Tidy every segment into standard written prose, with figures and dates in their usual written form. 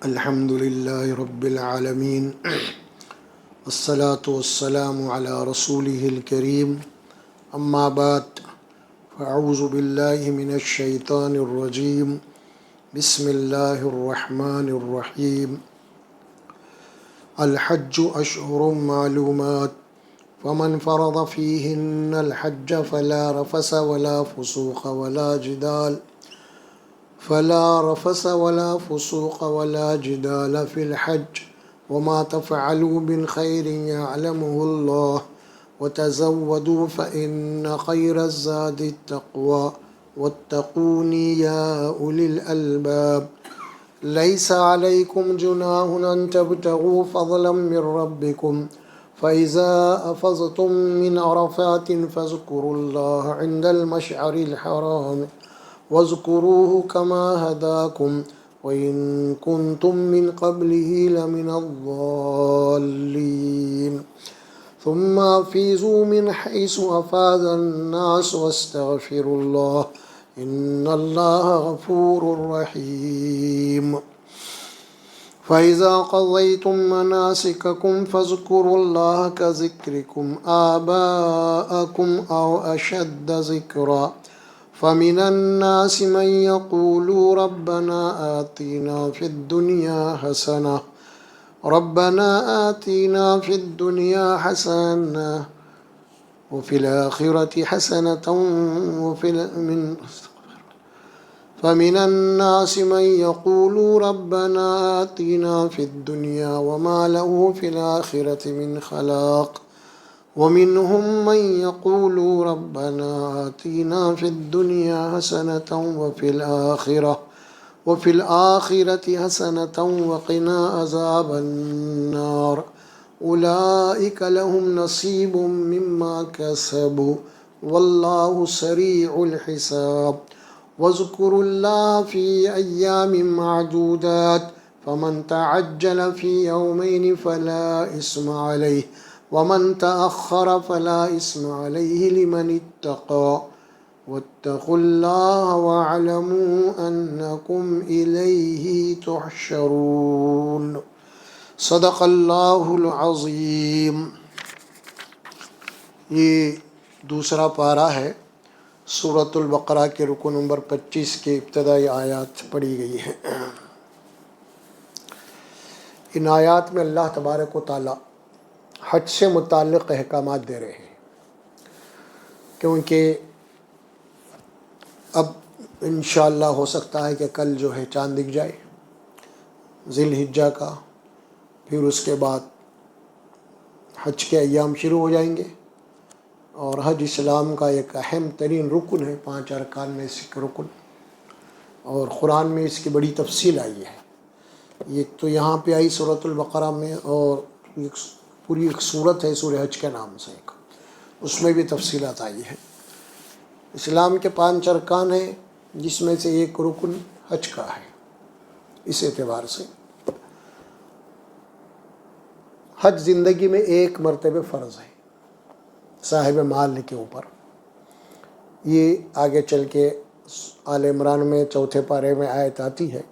الحمد لله رب العالمين والصلاة والسلام على رسوله الكريم أما بعد فأعوذ بالله من الشيطان الرجيم بسم الله الرحمن الرحيم الحج أشهر معلومات فمن فرض فيهن الحج فلا رفث ولا فسوق ولا جدال في الحج وما تفعلوا من خير يعلمه الله وتزودوا فإن خير الزاد التقوى واتقوني يا أولي الألباب ليس عليكم جناح أن تبتغوا فضلا من ربكم فإذا أفضتم من عرفات فاذكروا الله عند المشعر الحرام واذكروه كما هداكم وإن كنتم من قبله لمن الضالين ثم أفيضوا من حيث أفاض الناس واستغفروا الله إن الله غفور رحيم فإذا قضيتم مناسككم فاذكروا الله كذكركم آباءكم أو أشد ذكرا فمن الناس من يقول ربنا آتنا في الدنيا حسنة وفي الآخرة حسنة فمن الناس من يقول ربنا آتنا في الدنيا وما له في الآخرة من خلاق ومنهم من يقول ربنا آتنا في الدنيا حسنة وفي الآخرة حسنة وقنا عذاب النار أولئك لهم نصيب مما كسبوا والله سريع الحساب واذكروا الله في أيام معدودات فمن تعجل في يومين فلا إثم عليه ومن تأخر فلا إثم عليه لمن اتقى واتقوا الله واعلموا أنكم إليه تحشرون صدق اللہ العظیم۔ یہ دوسرا پارہ ہے، سورۃ البقرہ کے رکو نمبر 25 کے ابتدائی آیات پڑھی گئی ہیں۔ ان آیات میں اللہ تبارک و تعالی حج سے متعلق احکامات دے رہے ہیں، کیونکہ اب انشاءاللہ ہو سکتا ہے کہ کل جو ہے چاند دکھ جائے ذی الحجہ کا، پھر اس کے بعد حج کے ایام شروع ہو جائیں گے، اور حج اسلام کا ایک اہم ترین رکن ہے، 5 ارکان میں سے ایک رکن، اور قرآن میں اس کی بڑی تفصیل آئی ہے۔ یہ تو یہاں پہ آئی سورۃ البقرہ میں، اور پوری ایک سورت ہے سورہ حج کے نام سے، اس میں بھی تفصیلات آئی ہیں۔ اسلام کے 5 ارکان ہیں، جس میں سے ایک رکن حج کا ہے۔ اس اعتبار سے حج زندگی میں ایک مرتبہ فرض ہے صاحب مال کے اوپر۔ یہ آگے چل کے آل عمران میں 4 پارے میں آیت آتی ہے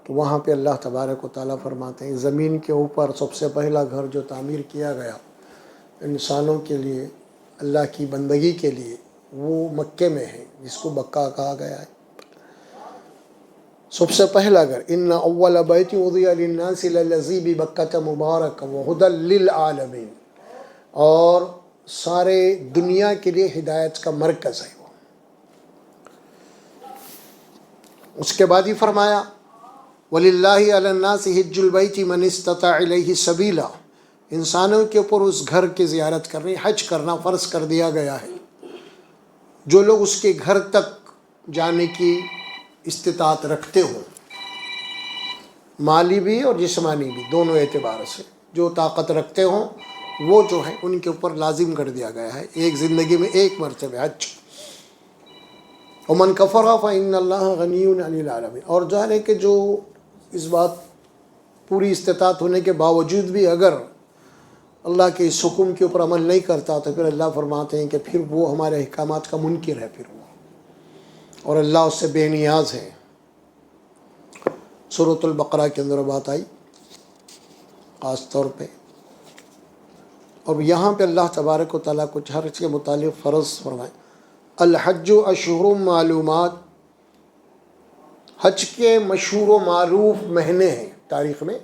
کہ وہاں پہ اللہ تبارک و تعالیٰ فرماتے ہیں زمین کے اوپر سب سے پہلا گھر جو تعمیر کیا گیا انسانوں کے لیے، اللہ کی بندگی کے لیے، وہ مکے میں ہے، جس کو بکہ کہا گیا ہے۔ سب سے پہلا گھر ان اول بیت وضع للناس للذی ببکۃ مبارکا وہدی للعالمین، اور سارے دنیا کے لیے ہدایت کا مرکز ہے وہ۔ اس کے بعد ہی فرمایا وَلِلَّهِ عَلَى النَّاسِ حِجُّ الْبَيْتِ مَنِ اسْتَطَاعَ إِلَيْهِ سَبِيلًا، انسانوں کے اوپر اس گھر کی زیارت کرنی، حج کرنا فرض کر دیا گیا ہے، جو لوگ اس کے گھر تک جانے کی استطاعت رکھتے ہوں، مالی بھی اور جسمانی بھی، دونوں اعتبار سے جو طاقت رکھتے ہوں، وہ جو ہے ان کے اوپر لازم کر دیا گیا ہے ایک زندگی میں ایک مرتبہ حج۔ وَمَنْ كَفَرَ فَإِنَّ اللَّهَ غَنِيٌّ عَنِ الْعَالَمِينَ، اور ظاہر ہے کہ جو اس بات پوری استطاعت ہونے کے باوجود بھی اگر اللہ کے اس حکم کے اوپر عمل نہیں کرتا تو پھر اللہ فرماتے ہیں کہ پھر وہ ہمارے احکامات کا منکر ہے، پھر وہ، اور اللہ اس سے بے نیاز ہے۔ سورۃ البقرہ کے اندر بات آئی خاص طور پہ. اور یہاں پہ اللہ تبارک و تعالیٰ کچھ حج کے متعلق فرض فرمائے. الحج اشہر معلومات، حج کے مشہور و معروف مہینے ہیں تاریخ میں،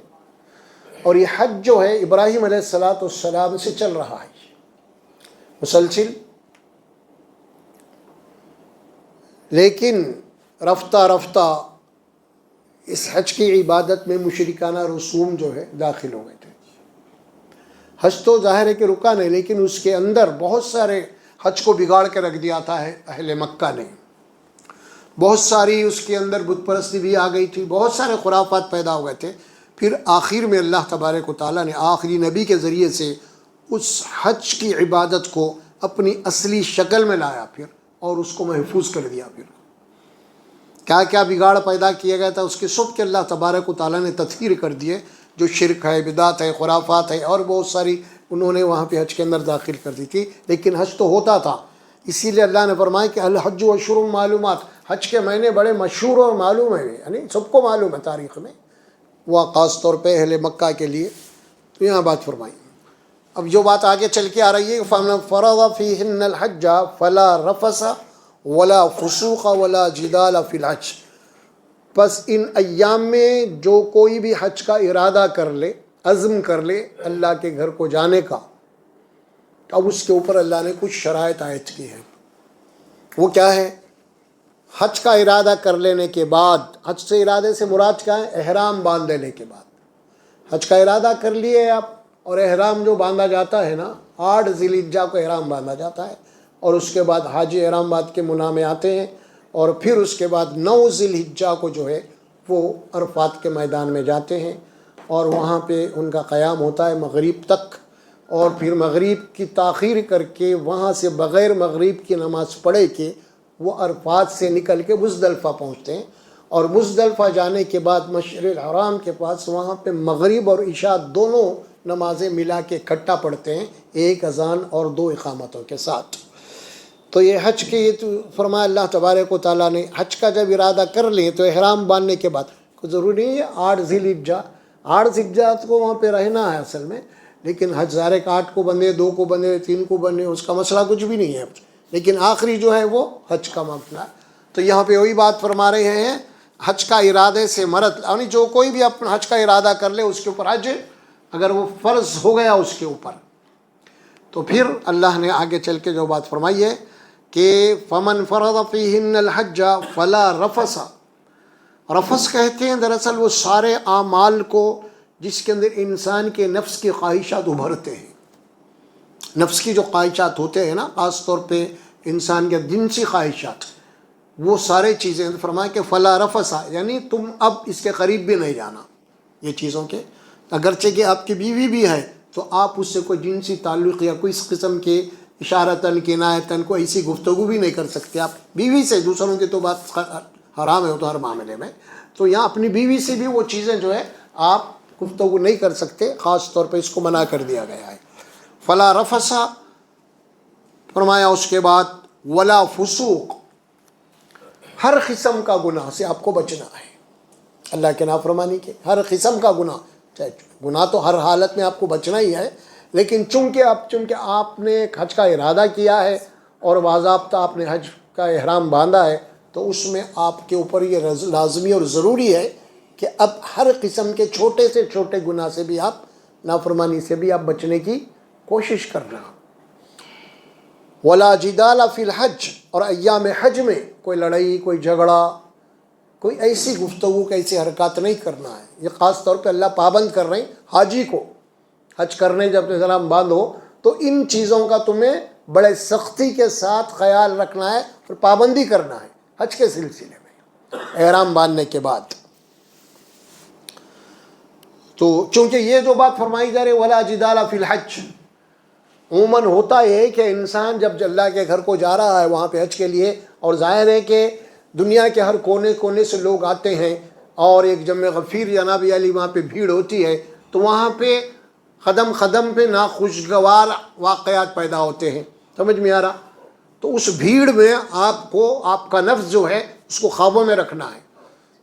اور یہ حج جو ہے ابراہیم علیہ السلام سے چل رہا ہے مسلسل، لیکن رفتہ رفتہ اس حج کی عبادت میں مشرکانہ رسوم جو ہے داخل ہو گئے تھے. حج تو ظاہر ہے کہ رکا نہیں، لیکن اس کے اندر بہت سارے حج کو بگاڑ کے رکھ دیا تھا اہل مکہ نے. بہت ساری اس کے اندر بت پرستی بھی آ گئی تھی، بہت سارے خرافات پیدا ہو گئے تھے. پھر آخر میں اللہ تبارک و تعالیٰ نے آخری نبی کے ذریعے سے اس حج کی عبادت کو اپنی اصلی شکل میں لایا پھر، اور اس کو محفوظ کر دیا. پھر کیا کیا بگاڑ پیدا کیا گیا تھا اس کے سب کے اللہ تبارک و تعالیٰ نے تطہیر کر دیے. جو شرک ہے، بدعت ہے، خرافات ہے، اور بہت ساری انہوں نے وہاں پہ حج کے اندر داخل کر دی تھی. لیکن حج تو ہوتا تھا. اسی لیے اللہ نے فرمایا کہ الحج اشہر معلومات، حج کے مہینے بڑے مشہور اور معلوم ہیں، یعنی سب کو معلوم ہے تاریخ میں، وہ خاص طور پہ اہل مکہ کے لیے. تو یہاں بات فرمائی. اب جو بات آگے چل کے آ رہی ہے، فَمَنْ فَرَضَ فِيهِنَّ الْحَجَّ فَلَا رَفَثَ وَلَا فُسُوقَ وَلَا جِدَالَ فِي الْحَجِّ. پس ان ایام میں جو کوئی بھی حج کا ارادہ کر لے، عزم کر لے اللہ کے گھر کو جانے کا، اب اس کے اوپر اللہ نے کچھ شرائط عائد کی ہیں. وہ کیا ہے؟ حج کا ارادہ کر لینے کے بعد، حج سے ارادے سے مراد کیا ہے؟ احرام باندھ لینے کے بعد. حج کا ارادہ کر لیے آپ، اور احرام جو باندھا جاتا ہے نا، 8 ذی الحجہ کو احرام باندھا جاتا ہے، اور اس کے بعد حاجی احرام باندھ کے منی میں آتے ہیں، اور پھر اس کے بعد 9 ذی الحجہ کو جو ہے وہ عرفات کے میدان میں جاتے ہیں، اور وہاں پہ ان کا قیام ہوتا ہے مغرب تک. اور پھر مغرب کی تاخیر کر کے وہاں سے بغیر مغرب کی نماز پڑھے کہ وہ عرفات سے نکل کے مزدلفہ پہنچتے ہیں. اور مزدلفہ جانے کے بعد مشعر الحرام کے پاس وہاں پہ مغرب اور عشاء دونوں نمازیں ملا کے اکٹھا پڑھتے ہیں، 1 اذان اور 2 اقامتوں کے ساتھ. تو یہ حج کے یہ تو فرمایا اللہ تبارک و تعالیٰ نے، حج کا جب ارادہ کر لیں تو احرام باندھنے کے بعد، کوئی ضروری نہیں ہے 8 ذی الحجہ، 8 ذی الحجہ کو وہاں پہ رہنا ہے اصل میں، لیکن حج ظاہر 8 کو بندھے، 2 کو بندھے، 3 کو بندھے، اس کا مسئلہ کچھ بھی نہیں ہے. لیکن آخری جو ہے وہ حج کا معاملہ ہے. تو یہاں پہ وہی بات فرما رہے ہیں، حج کا ارادے سے مرد، یعنی جو کوئی بھی اپنا حج کا ارادہ کر لے اس کے اوپر حج، اگر وہ فرض ہو گیا اس کے اوپر، تو پھر اللہ نے آگے چل کے جو بات فرمائی ہے کہ فَمَنْ فَرَضَ فِيهِنَّ الْحَجَّ فَلَا رَفَثَ. رفث کہتے ہیں دراصل وہ سارے اعمال کو جس کے اندر انسان کے نفس کی خواہشات ابھرتے ہیں. نفس کی جو خواہشات ہوتے ہیں نا، خاص طور پہ انسان کے جنسی خواہشات، وہ سارے چیزیں فرمایا کہ فلا رفث، یعنی تم اب اس کے قریب بھی نہیں جانا یہ چیزوں کے. اگرچہ کہ آپ کی بیوی بھی ہے تو آپ اس سے کوئی جنسی تعلق یا کوئی اس قسم کے اشارتاً کنایتاً کوئی ایسی گفتگو بھی نہیں کر سکتے آپ بیوی سے. دوسروں کی تو بات حرام ہے تو ہر معاملے میں، تو یہاں اپنی بیوی سے بھی وہ چیزیں جو ہے آپ گفتگو نہیں کر سکتے، خاص طور پہ اس کو منع کر دیا گیا ہے. فلا رفث فرمایا، اس کے بعد ولا فسوق، ہر قسم کا گناہ سے آپ کو بچنا ہے. اللہ کے نافرمانی کے ہر قسم کا گناہ، گناہ تو ہر حالت میں آپ کو بچنا ہی ہے، لیکن چونکہ آپ نے ایک حج کا ارادہ کیا ہے اور باضابطہ آپ نے حج کا احرام باندھا ہے، تو اس میں آپ کے اوپر یہ لازمی اور ضروری ہے کہ اب ہر قسم کے چھوٹے سے چھوٹے گناہ سے بھی آپ، نافرمانی سے بھی آپ بچنے کی کوشش کرنا. ولا جدال فی الحج، اور ایام حج میں کوئی لڑائی، کوئی جھگڑا، کوئی ایسی گفتگو، ایسی حرکات نہیں کرنا ہے. یہ خاص طور پہ اللہ پابند کر رہے ہیں حاجی کو. حج کرنے جب احرام باندھو تو ان چیزوں کا تمہیں بڑے سختی کے ساتھ خیال رکھنا ہے اور پابندی کرنا ہے حج کے سلسلے میں احرام باندھنے کے بعد. تو چونکہ یہ جو بات فرمائی جا رہی ہے ولا جدال فی الحج، عموماً ہوتا ہے کہ انسان جب اللہ کے گھر کو جا رہا ہے وہاں پہ حج کے لیے، اور ظاہر ہے کہ دنیا کے ہر کونے کونے سے لوگ آتے ہیں، اور ایک جمع غفیر جناب علی وہاں پہ بھیڑ ہوتی ہے، تو وہاں پہ قدم قدم پہ ناخوشگوار واقعات پیدا ہوتے ہیں. سمجھ میں آ رہا؟ تو اس بھیڑ میں آپ کو، آپ کا نفس جو ہے اس کو قابو میں رکھنا ہے.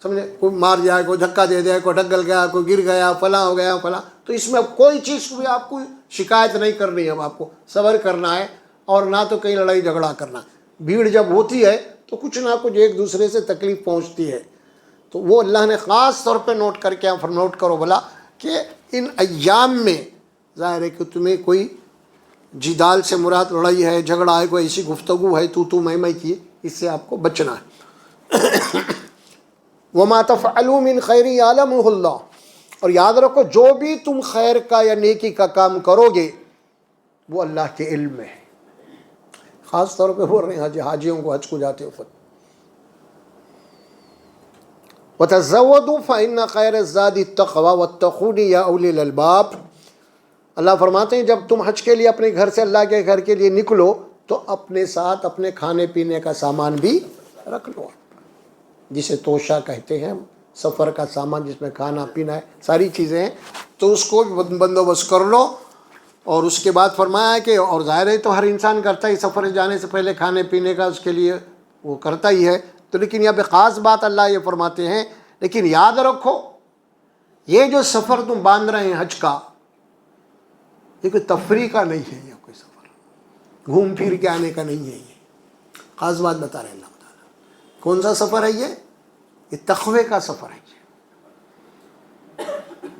سمجھے، کوئی مار جائے، کوئی دھکا دے دے، کوئی ڈگل گیا، کوئی گر گیا، فلاں ہو گیا فلاں، تو اس میں اب کوئی چیز کو بھی آپ کو شکایت نہیں کرنی ہے، اب آپ کو صبر کرنا ہے اور نہ تو کہیں لڑائی جھگڑا کرنا۔ بھیڑ جب ہوتی ہے تو کچھ نہ کچھ ایک دوسرے سے تکلیف پہنچتی ہے، تو وہ اللہ نے خاص طور پہ نوٹ کر کے نوٹ کرو بلا کہ ان ایام میں ظاہر ہے کہ تمہیں کوئی جدال سے مراد لڑائی ہے، جھگڑا ہے، کوئی ایسی گفتگو ہے تو میں کی، اس سے آپ کو بچنا ہے۔ وَمَا تَفْعَلُوا مِنْ خَيْرٍ يَعْلَمُهُ اللَّهُ، اور یاد رکھو جو بھی تم خیر کا یا نیکی کا کام کرو گے وہ اللہ کے علم میں ہے۔ خاص طور پہ بول رہے ہیں حاجیوں کو حج کو جاتے وقت، وَتَزَوَّدُوا فَإِنَّ خَيْرَ الزَّادِ التَّقْوَىٰ وَاتَّقُونِ يَا أُولِي الْأَلْبَابِ۔ اللہ فرماتے ہیں جب تم حج کے لیے اپنے گھر سے اللہ کے گھر کے لیے نکلو تو اپنے ساتھ اپنے کھانے پینے کا سامان بھی رکھ لو، جسے توشہ کہتے ہیں، سفر کا سامان جس میں کھانا پینا ہے، ساری چیزیں ہیں، تو اس کو بندوبست کر لو۔ اور اس کے بعد فرمایا ہے کہ اور ظاہر ہے تو ہر انسان کرتا ہی سفر جانے سے پہلے کھانے پینے کا اس کے لیے وہ کرتا ہی ہے، تو لیکن یہاں پہ خاص بات اللہ یہ فرماتے ہیں لیکن یاد رکھو یہ جو سفر تم باندھ رہے ہیں حج کا، یہ کوئی تفریح کا نہیں ہے، یہ کوئی سفر گھوم پھر کے آنے کا نہیں ہے، یہ خاص بات بتا رہے ہیں اللہ تعالیٰ۔ کون سا سفر ہے یہ تقوی کا سفر ہے۔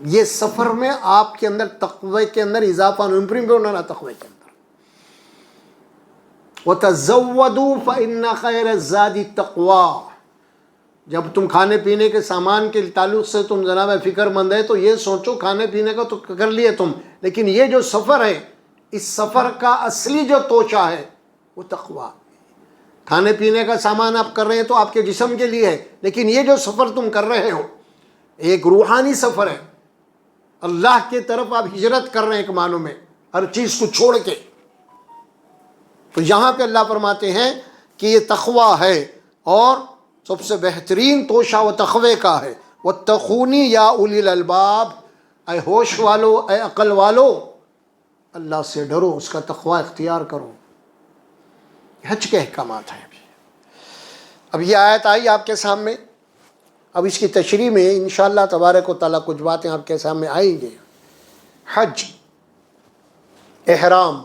یہ سفر میں آپ کے اندر تقوی کے اندر اضافہ امپروو ہونا، تقوی کے اندر۔ وَتَزَوَّدُوا فَإِنَّ خَيْرَ الزَّادِ التَّقْوَىٰ، جب تم کھانے پینے کے سامان کے تعلق سے تم جناب فکر مند ہے تو یہ سوچو کھانے پینے کا تو کر لیے تم، لیکن یہ جو سفر ہے اس سفر کا اصلی جو توشہ ہے وہ تقویٰ۔ کھانے پینے کا سامان آپ کر رہے ہیں تو آپ کے جسم کے لیے ہے، لیکن یہ جو سفر تم کر رہے ہو ایک روحانی سفر ہے، اللہ کی طرف آپ ہجرت کر رہے ہیں ایک معنوں میں، ہر چیز کو چھوڑ کے۔ تو یہاں پہ اللہ فرماتے ہیں کہ یہ تقویٰ ہے، اور سب سے بہترین توشہ و تقوی کا ہے۔ وَاتَّقُونِ يَا أُولِي الْأَلْبَابِ، اے ہوش والو، اے عقل والو، اللہ سے ڈرو، اس کا تقویٰ اختیار کرو۔ حج کے احکامات ہیں۔ اب یہ آیت آئی آپ کے سامنے، اب اس کی تشریح میں انشاءاللہ تبارک و تعالیٰ کچھ باتیں آپ کے سامنے آئیں گے۔ حج، احرام،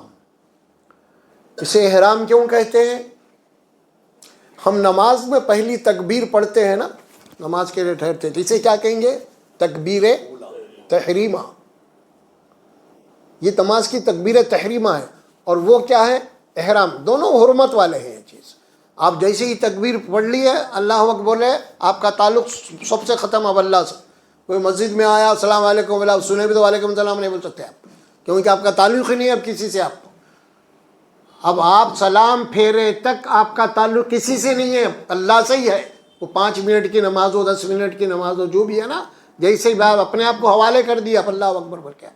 اسے احرام کیوں کہتے ہیں؟ ہم نماز میں پہلی تکبیر پڑھتے ہیں نا، نماز کے لیے ٹھہرتے ہیں، اسے کیا کہیں گے؟ تکبیر تحریمہ۔ یہ نماز کی تکبیر تحریمہ ہے، اور وہ کیا ہے؟ احرام۔ دونوں حرمت والے ہیں یہ چیز۔ آپ جیسے ہی تکبیر پڑھ لی ہے، اللہ اکبر بولے، آپ کا تعلق سب سے ختم اب اللہ سے۔ کوئی مسجد میں آیا السلام علیکم بولا، سنے بھی تو وعلیکم السلام نہیں بول سکتے آپ، کیونکہ آپ کا تعلق ہی نہیں ہے اب کسی سے۔ آپ کو اب آپ سلام پھیرے تک آپ کا تعلق کسی سے نہیں ہے، اللہ سے ہی ہے۔ وہ 5 منٹ کی نماز ہو، 10 منٹ کی نماز ہو، جو بھی ہے نا، جیسے ہی آپ اپنے آپ کو حوالے کر دیا اللہ اکبر بول کے،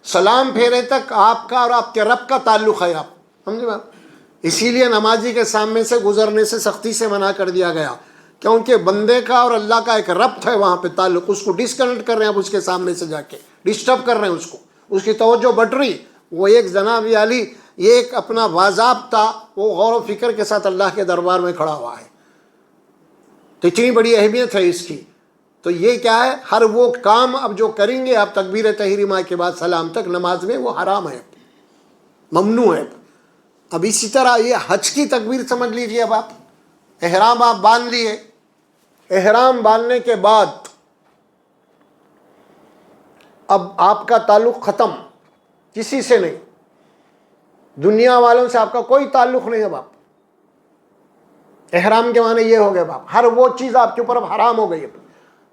سلام پھیرے تک آپ کا اور آپ کے رب کا تعلق ہے۔ آپ سمجھے بات؟ اسی لیے نمازی کے سامنے سے گزرنے سے سختی سے منع کر دیا گیا، کیونکہ بندے کا اور اللہ کا ایک ربط ہے وہاں پہ تعلق، اس کو ڈسکنیکٹ کر رہے ہیں آپ اس کے سامنے سے جا کے، ڈسٹرب کر رہے ہیں اس کو، اس کی توجہ بٹ رہی۔ وہ ایک جناب علی، یہ ایک اپنا باضابطہ وہ غور و فکر کے ساتھ اللہ کے دربار میں کھڑا ہوا ہے، تو اتنی بڑی اہمیت ہے اس کی۔ تو یہ کیا ہے؟ ہر وہ کام اب جو کریں گے آپ تکبیر تحریمہ کے بعد سلام تک نماز میں، وہ حرام ہے، ممنوع ہے۔ اب اسی طرح یہ حج کی تکبیر سمجھ لیجئے، اب آپ احرام آپ باندھ لیے، احرام باندھنے کے بعد اب آپ کا تعلق ختم، کسی سے نہیں، دنیا والوں سے آپ کا کوئی تعلق نہیں۔ اب آپ احرام کے معنی یہ ہو گئے، اب ہر وہ چیز آپ کے اوپر اب حرام ہو گئی، اب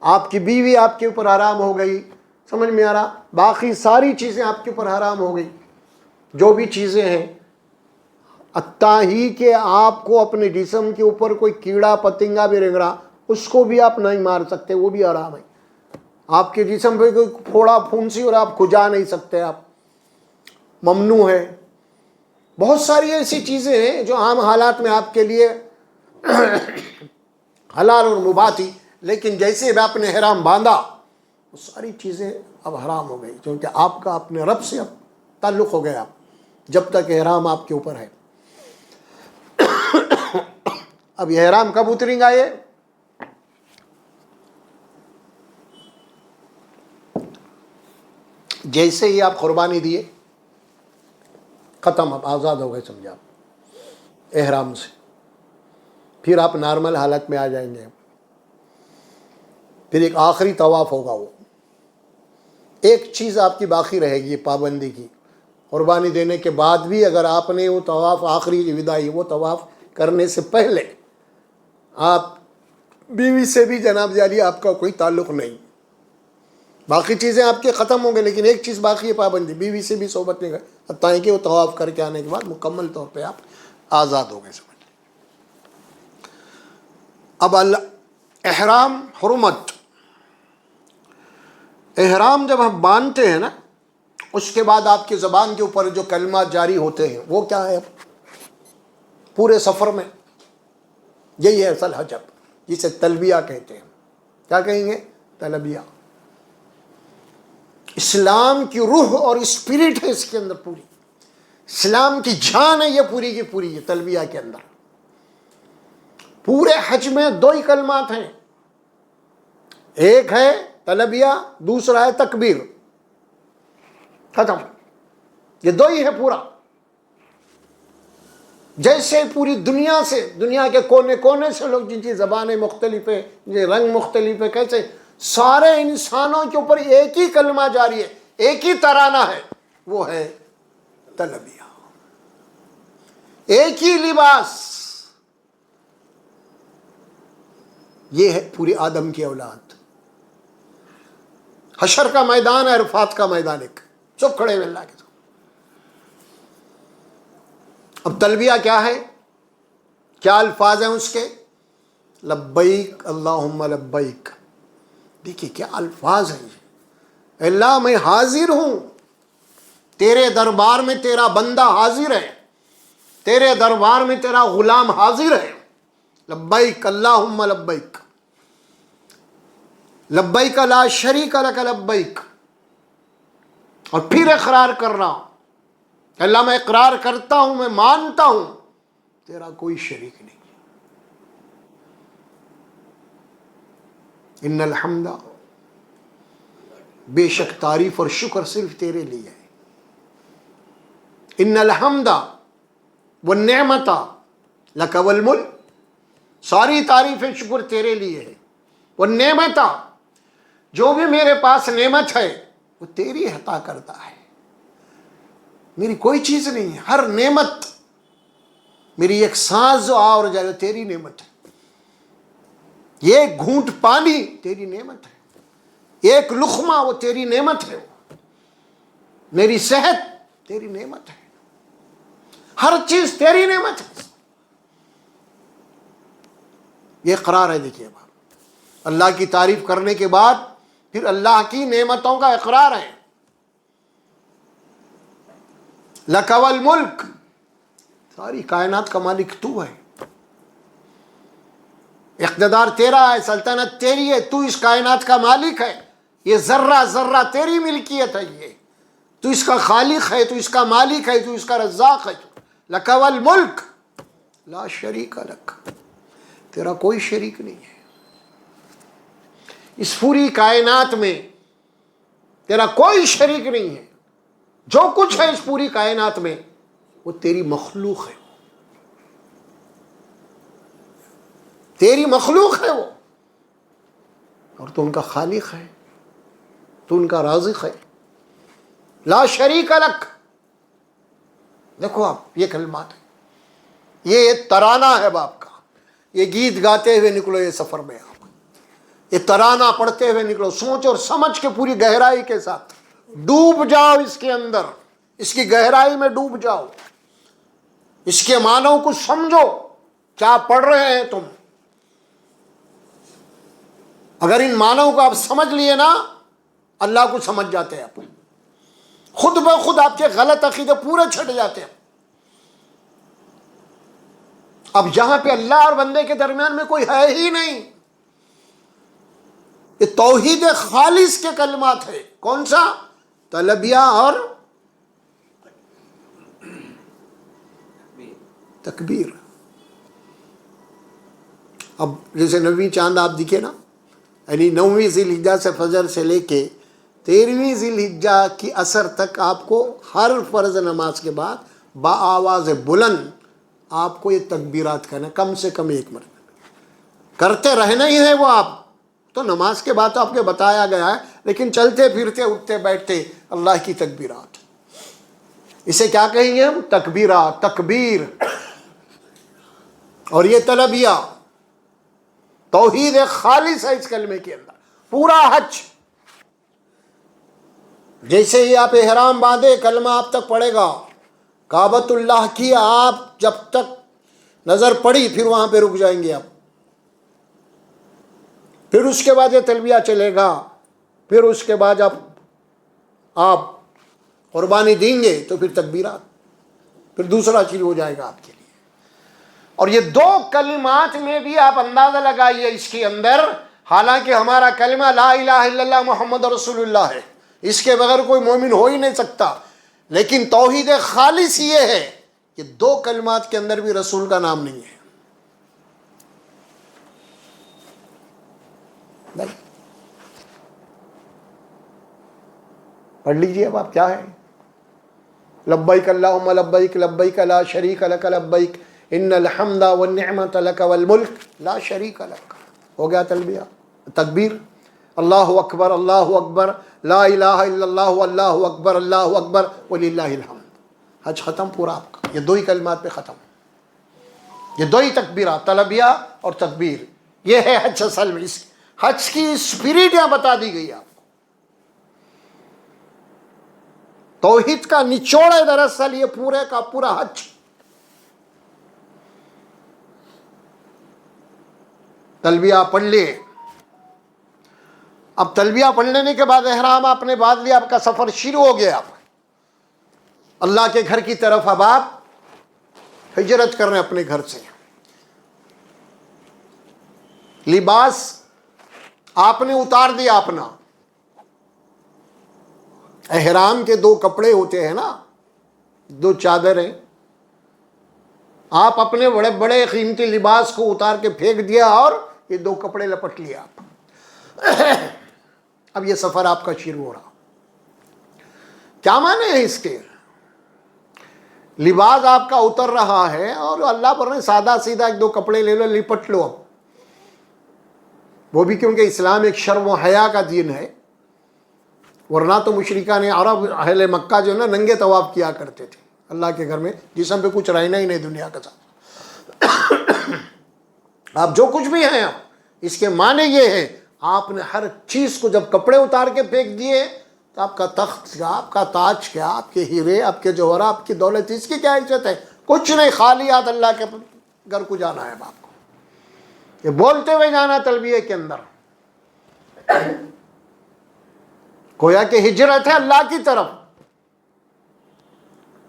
آپ کی بیوی آپ کے اوپر حرام ہو گئی، سمجھ میں آ رہا؟ باقی ساری چیزیں آپ کے اوپر حرام ہو گئی، جو بھی چیزیں ہیں، حتیٰ ہی کہ آپ کو اپنے جسم کے اوپر کوئی کیڑا پتنگا بھی رنگ رہا اس کو بھی آپ نہیں مار سکتے، وہ بھی حرام ہے۔ آپ کے جسم پہ کوئی پھوڑا پھونسی اور آپ کھجا نہیں سکتے، آپ ممنوع ہے۔ بہت ساری ایسی چیزیں ہیں جو عام حالات میں آپ کے لیے حلال اور مباح تھی، لیکن جیسے بھی آپ نے احرام باندھا وہ ساری چیزیں اب حرام ہو گئی، کیونکہ آپ کا اپنے رب سے اب تعلق ہو گیا جب تک احرام آپ کے اوپر ہے۔ اب یہ احرام کب اتریں گا؟ یہ جیسے ہی آپ قربانی دیے ختم، آپ آزاد ہو گئے سمجھے آپ احرام سے. پھر آپ نارمل حالت میں آ جائیں گے. پھر ایک آخری طواف ہوگا. وہ ایک چیز آپ کی باقی رہے گی پابندی کی، قربانی دینے کے بعد بھی اگر آپ نے وہ طواف آخری وداعی وہ طواف کرنے سے پہلے آپ بیوی سے بھی جناب عالی آپ کا کوئی تعلق نہیں، باقی چیزیں آپ کے ختم ہوں گے، لیکن ایک چیز باقی ہے پابندی، بیوی سے بھی صحبت نہیں کریں حتیٰ کہ وہ طواف کر کے آنے کے بعد مکمل طور پہ آپ آزاد ہو گئے سمجھ. اب احرام حرمت، احرام جب ہم باندھتے ہیں نا اس کے بعد آپ کی زبان کے اوپر جو کلمات جاری ہوتے ہیں وہ کیا ہے؟ پورے سفر میں یہی ہے اصل حج، جسے تلبیہ کہتے ہیں. کیا کہیں گے؟ تلبیہ. اسلام کی روح اور اسپرٹ ہے اس کے اندر، پوری اسلام کی جان ہے یہ پوری کی پوری ہے تلبیہ کے اندر. پورے حج میں دو ہی کلمات ہیں، ایک ہے تلبیہ، دوسرا ہے تکبیر. ختم، یہ دو ہی ہے پورا. جیسے پوری دنیا سے، دنیا کے کونے کونے سے لوگ جن کی زبانیں مختلف ہیں، جن رنگ مختلف ہے، کیسے سارے انسانوں کے اوپر ایک ہی کلمہ جاری ہے، ایک ہی ترانہ ہے، وہ ہے تلبیہ. ایک ہی لباس، یہ ہے پوری آدم کی اولاد. حشر کا میدان ہے، عرفات کا میدان، ایک سب کھڑے ہوئے اللہ کے ساتھ. اب تلبیہ کیا ہے؟ کیا الفاظ ہیں اس کے؟ لبیک اللہم لبیک. دیکھیے کیا الفاظ ہیں. اللہ میں حاضر ہوں، تیرے دربار میں تیرا بندہ حاضر ہے، تیرے دربار میں تیرا غلام حاضر ہے. لبیک اللہم لبیک، لبیک لا شریک لک لبیک. اور پھر اقرار کر رہا ہوں، اللہ میں اقرار کرتا ہوں، میں مانتا ہوں تیرا کوئی شریک نہیں. ان الحمد، بے شک تعریف اور شکر صرف تیرے لیے ہے. ان الحمد والنعمت لک والملک، ساری تعریف شکر تیرے لیے ہے. والنعمت، جو بھی میرے پاس نعمت ہے وہ تیری عطا کرتا ہے، میری کوئی چیز نہیں ہے. ہر نعمت، میری ایک سانس جو آ اور جائے وہ تیری نعمت ہے، یہ ایک گھونٹ پانی تیری نعمت ہے، ایک لقمہ وہ تیری نعمت ہے، میری صحت تیری نعمت ہے، ہر چیز تیری نعمت ہے. یہ اقرار ہے. دیکھیے اب اللہ کی تعریف کرنے کے بعد پھر اللہ کی نعمتوں کا اقرار ہے. لک والملک، ساری کائنات کا مالک تو ہے، اقتدار تیرا ہے، سلطنت تیری ہے، تو اس کائنات کا مالک ہے، یہ ذرہ ذرہ تیری ملکیت ہے، یہ تو اس کا خالق ہے، تو اس کا مالک ہے، تو اس کا رزاق ہے. لک والملک لا شریک لک، تیرا کوئی شریک نہیں ہے اس پوری کائنات میں، تیرا کوئی شریک نہیں ہے. جو کچھ ہے اس پوری کائنات میں وہ تیری مخلوق ہے، تیری مخلوق ہے وہ، اور تو ان کا خالق ہے، تو ان کا رازق ہے. لا شریک لک. دیکھو آپ یہ کلمات ہے، یہ ترانہ ہے باپ کا. یہ گیت گاتے ہوئے نکلو یہ سفر میں، آپ یہ ترانہ پڑھتے ہوئے نکلو، سوچ اور سمجھ کے پوری گہرائی کے ساتھ ڈوب جاؤ اس کے اندر، اس کی گہرائی میں ڈوب جاؤ، اس کے معنوں کو سمجھو. کیا پڑھ رہے ہیں تم؟ اگر ان معنوں کو آپ سمجھ لیے نا، اللہ کو سمجھ جاتے ہیں آپ، خود بخود آپ کے غلط عقیدے پورے چھٹ جاتے ہیں. اب جہاں پہ اللہ اور بندے کے درمیان میں کوئی ہے ہی نہیں، یہ توحید خالص کے کلمات ہے. کون سا؟ تلبیہ اور تکبیر. اب جیسے 9ویں چاند آپ دکھے نا، یعنی 9ویں ذی الحجہ سے فجر سے لے کے 13ویں ذی الحجہ کی عصر تک آپ کو ہر فرض نماز کے بعد بآواز بلند آپ کو یہ تکبیرات کرنا، کم سے کم 1 مرتبہ کرتے رہنا ہی ہے وہ. آپ تو نماز کے بعد تو آپ کے بتایا گیا ہے، لیکن چلتے پھرتے اٹھتے بیٹھتے اللہ کی تکبیرات، اسے کیا کہیں گے ہم؟ تکبیرات، تکبیر. اور یہ تلبیہ توحید خالص ہے اس کلمے کے اندر. پورا حج جیسے ہی آپ احرام باندھے کلمہ آپ تک پڑے گا، کعبۃ اللہ کی آپ جب تک نظر پڑی پھر وہاں پہ رک جائیں گے آپ. پھر اس کے بعد یہ تلبیہ چلے گا، پھر اس کے بعد جب آپ قربانی دیں گے تو پھر تکبیرات، پھر دوسرا شروع ہو جائے گا آپ کے لیے. اور یہ 2 کلمات میں بھی آپ اندازہ لگائیے اس کے اندر، حالانکہ ہمارا کلمہ لا الہ الا اللہ محمد رسول اللہ ہے، اس کے بغیر کوئی مومن ہو ہی نہیں سکتا، لیکن توحید خالص یہ ہے کہ 2 کلمات کے اندر بھی رسول کا نام نہیں ہے. پڑھ لیجیے اب آپ کیا ہے. لبیک اللہم لبیک لبیک لا شریک لک لبیک ان الحمد والنعمت لک والملک لا شریک لک. ہو گیا تلبیہ، تکبیر. اللہ اکبر لا الہ الا اللہ اللہ اکبر وللہ الحمد. حج ختم پورا آپ کا. یہ 2 ہی کلمات پہ ختم، یہ 2 ہی تکبیرات، تلبیہ اور تکبیر. یہ ہے حج اصل میں. اس حج کی اسپرٹ یہاں بتا دی گئی آپ کو. توحید کا نچوڑ ہے دراصل یہ پورے کا پورا حج. تلبیہ پڑھ لیے. اب تلبیہ پڑھ لینے کے بعد احرام آپ نے باندھ لیا، آپ کا سفر شروع ہو گیا. اللہ کے گھر کی طرف اب آپ ہجرت کر رہے ہیں اپنے گھر سے. لباس آپ نے اتار دیا اپنا. احرام کے 2 کپڑے ہوتے ہیں نا، 2 چادریں. آپ اپنے بڑے بڑے قیمتی لباس کو اتار کے پھینک دیا اور یہ 2 کپڑے لپٹ لیا آپ. اب یہ سفر آپ کا شروع ہو رہا. کیا معنی ہے اس کے؟ لباس آپ کا اتر رہا ہے اور اللہ پر نے سادہ سیدھا 1-2 کپڑے لے لو، لپٹ لو. وہ بھی کیونکہ اسلام ایک شرم و حیا کا دین ہے، ورنہ تو مشرکان عرب اہل مکہ جو ہے نا ننگے طواف کیا کرتے تھے اللہ کے گھر میں، جسم پہ کچھ رہنا ہی نہیں دنیا کا ساتھ. آپ جو کچھ بھی ہیں اس کے معنی یہ ہے آپ نے ہر چیز کو جب کپڑے اتار کے پھینک دیے تو آپ کا تخت کیا، آپ کا تاج کیا، آپ کے ہیرے، آپ کے جوہرات، آپ کی دولت، اس کی کیا عزت ہے؟ کچھ نہیں. خالی ہاتھ اللہ کے گھر کو جانا ہے آپ کو. یہ بولتے ہوئے جانا تلبیہ کے اندر. گویا کہ ہجرت ہے اللہ کی طرف.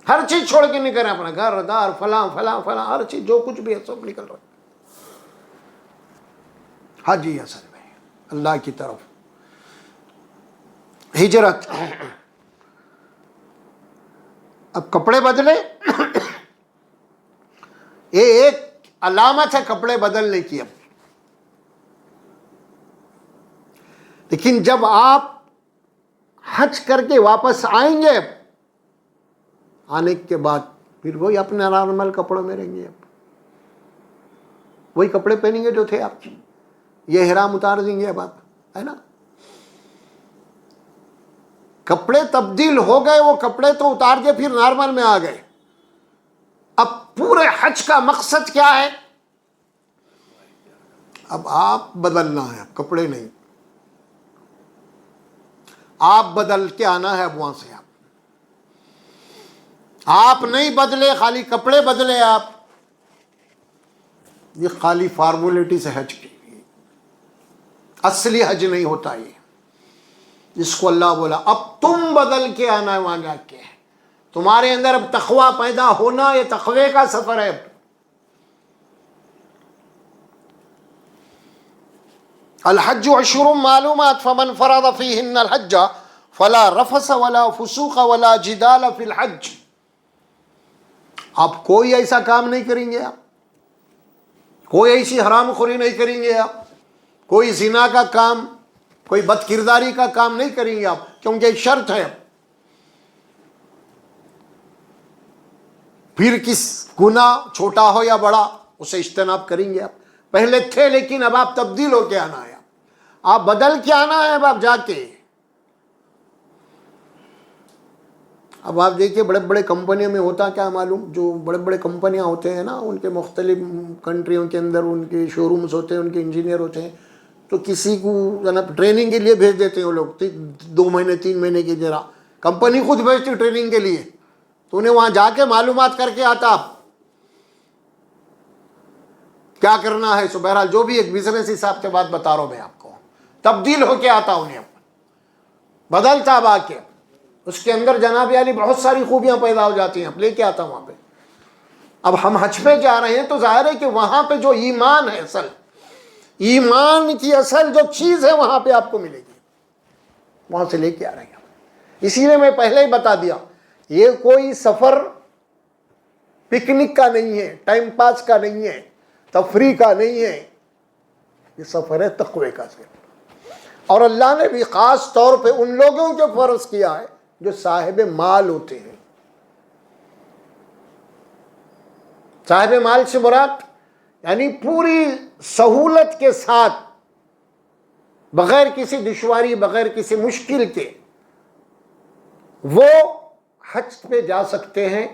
ہر چیز چھوڑ کے نکل رہے ہیں، اپنا گھر دار فلاں فلاں فلاں ہر چیز جو کچھ بھی ہے سب نکل رہا ہے. حج ہی اصل میں اللہ کی طرف ہجرت. اب کپڑے بدلے، یہ ایک علامت ہے کپڑے بدلنے کی. اب لیکن جب آپ حج کر کے واپس آئیں گے، آنے کے بعد پھر وہی اپنے نارمل کپڑوں میں رہیں گے. اب وہی کپڑے پہنیں گے جو تھے آپ کی. یہ احرام اتار دیں گے اب آپ، ہے نا. کپڑے تبدیل ہو گئے، وہ کپڑے تو اتار کے پھر نارمل میں آ گئے. اب پورے حج کا مقصد کیا ہے؟ اب آپ بدلنا ہے، اب کپڑے نہیں. آپ بدل کے آنا ہے اب وہاں سے. آپ نہیں بدلے، خالی کپڑے بدلے آپ. یہ خالی فارمولیٹی سے حج کی، اصلی حج نہیں ہوتا یہ. جس کو اللہ بولا اب تم بدل کے آنا ہے وہاں جا کے. تمہارے اندر اب تقوی پیدا ہونا، یہ تقوی کا سفر ہے. الحج اشہر معلومات فمن فرض فیہن الحج فلا رفث ولا فسوق ولا جدال فی الحج. آپ کوئی ایسا کام نہیں کریں گے، آپ کوئی ایسی حرام خوری نہیں کریں گے، آپ کوئی زنا کا کام کوئی بد کرداری کا کام نہیں کریں گے آپ، کیونکہ شرط ہے. پھر کس گناہ چھوٹا ہو یا بڑا اسے اجتناب کریں گے آپ. پہلے تھے لیکن اب آپ تبدیل ہو کے آنا ہے، آپ بدل کے آنا ہے. اب آپ جا کے اب آپ دیکھیے بڑے بڑے کمپنیوں میں ہوتا کیا معلوم، جو بڑے بڑے کمپنیاں ہوتے ہیں نا، ان کے مختلف کنٹریوں کے اندر ان کے شو رومز ہوتے ہیں، ان کے انجینئر ہوتے ہیں، تو کسی کو جناب ٹریننگ کے لیے بھیج دیتے ہیں وہ لوگ 2 مہینے 3 مہینے کی. ذرا کمپنی خود بھیجتی ٹریننگ کے لیے، تو انہیں وہاں جا کے معلومات کر کے آتا آپ کیا کرنا ہے. سو بہرحال جو بھی ایک بزنس حساب سے بات بتا رہا ہوں میں آپ کو، تبدیل ہو کے آتا انہیں، بدلتا اب آ کے اس کے اندر جناب عالی بہت ساری خوبیاں پیدا ہو جاتی ہیں. اب لے کے آتا ہوں وہاں پہ. اب ہم حج پہ جا رہے ہیں تو ظاہر ہے کہ وہاں پہ جو ایمان ہے، اصل ایمان کی اصل جو چیز ہے وہاں پہ آپ کو ملے گی، وہاں سے لے کے آ رہے ہیں. اسی لیے میں پہلے ہی بتا دیا، یہ کوئی سفر پکنک کا نہیں ہے، ٹائم پاس کا نہیں ہے، تفریح کا نہیں ہے، یہ سفر ہے تقوی کا. اور اللہ نے بھی خاص طور پہ ان لوگوں کے فرض کیا ہے جو صاحب مال ہوتے ہیں. صاحب مال سے مراد یعنی پوری سہولت کے ساتھ، بغیر کسی دشواری، بغیر کسی مشکل کے وہ حج پہ جا سکتے ہیں.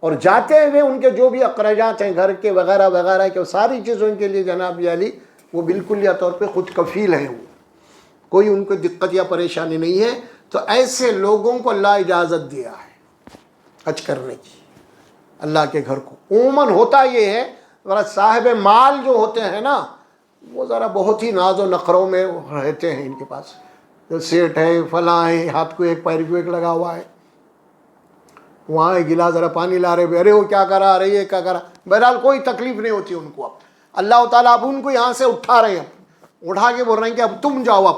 اور جاتے ہوئے ان کے جو بھی اخراجات ہیں گھر کے وغیرہ وغیرہ کے، ساری چیزوں کے لیے جناب علی وہ بالکل یا طور پہ خود کفیل ہیں، وہ کوئی ان کو دقت یا پریشانی نہیں ہے. تو ایسے لوگوں کو اللہ اجازت دیا ہے حج کرنے کی، اللہ کے گھر کو. عموماً ہوتا یہ ہے ذرا صاحب مال جو ہوتے ہیں نا، وہ ذرا بہت ہی ناز و نخروں میں رہتے ہیں. ان کے پاس جو سیٹ ہے، فلاں ہے، ہاتھ کو ایک پیر کو ایک لگا ہوا ہے، وہاں ایک گلاس ذرا پانی لا رہے، ارے وہ کیا کرا، ارے یہ کیا کرا. بہرحال کوئی تکلیف نہیں ہوتی ان کو. اب اللہ تعالیٰ اب ان کو یہاں سے اٹھا رہے ہیں، اٹھا کے بول رہے ہیں کہ اب تم جاؤ.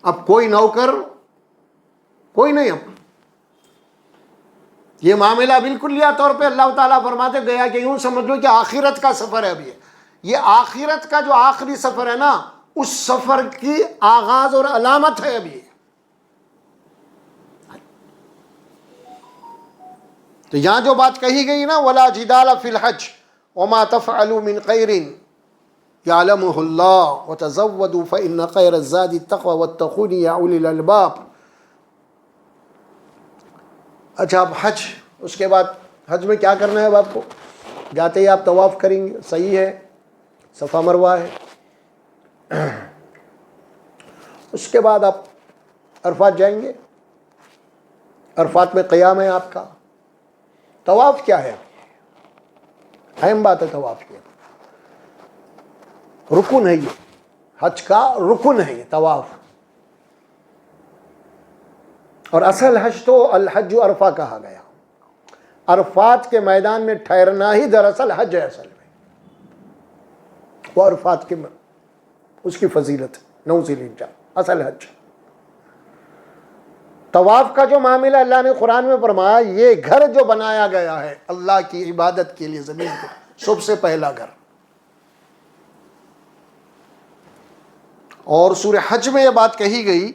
اب کوئی نوکر کوئی نہیں. اب یہ معاملہ بالکل لیا طور پہ اللہ تعالیٰ فرماتے گیا کہ یوں سمجھ لو کہ آخرت کا سفر ہے. اب یہ آخرت کا جو آخری سفر ہے نا، اس سفر کی آغاز اور علامت ہے. اب یہ تو یہاں جو بات کہی گئی نا، وَلَا جِدَالَ فِي الْحَجِّ وَمَا تَفْعَلُوا مِنْ خَيْرٍ يَعْلَمُهُ اللَّهُ وَتَزَوَّدُوا فَإِنَّ خَيْرَ الزَّادِ التَّقْوَىٰ وَاتَّقُونِ يَا أُولِي الْأَلْبَابِ. اچھا اب حج، اس کے بعد حج میں کیا کرنا ہے اب آپ کو؟ جاتے ہی آپ طواف کریں گے، صحیح ہے، صفا مروہ ہے. اس کے بعد آپ عرفات جائیں گے. عرفات میں قیام ہے آپ کا. طواف کیا ہے؟ اہم بات ہے طواف کی، رکن ہے، یہ حج کا رکن ہے یہ طواف. اور اصل حج تو الحج عرفہ کہا گیا. عرفات کے میدان میں ٹھہرنا ہی دراصل حج ہے. اصل میں وہ عرفات کے اس کی فضیلت ہے، 9 ذی الحجہ اصل حج. طواف کا جو معاملہ اللہ نے قرآن میں فرمایا، یہ گھر جو بنایا گیا ہے اللہ کی عبادت کے لیے زمین کو، سب سے پہلا گھر. اور سورہ حج میں یہ بات کہی گئی،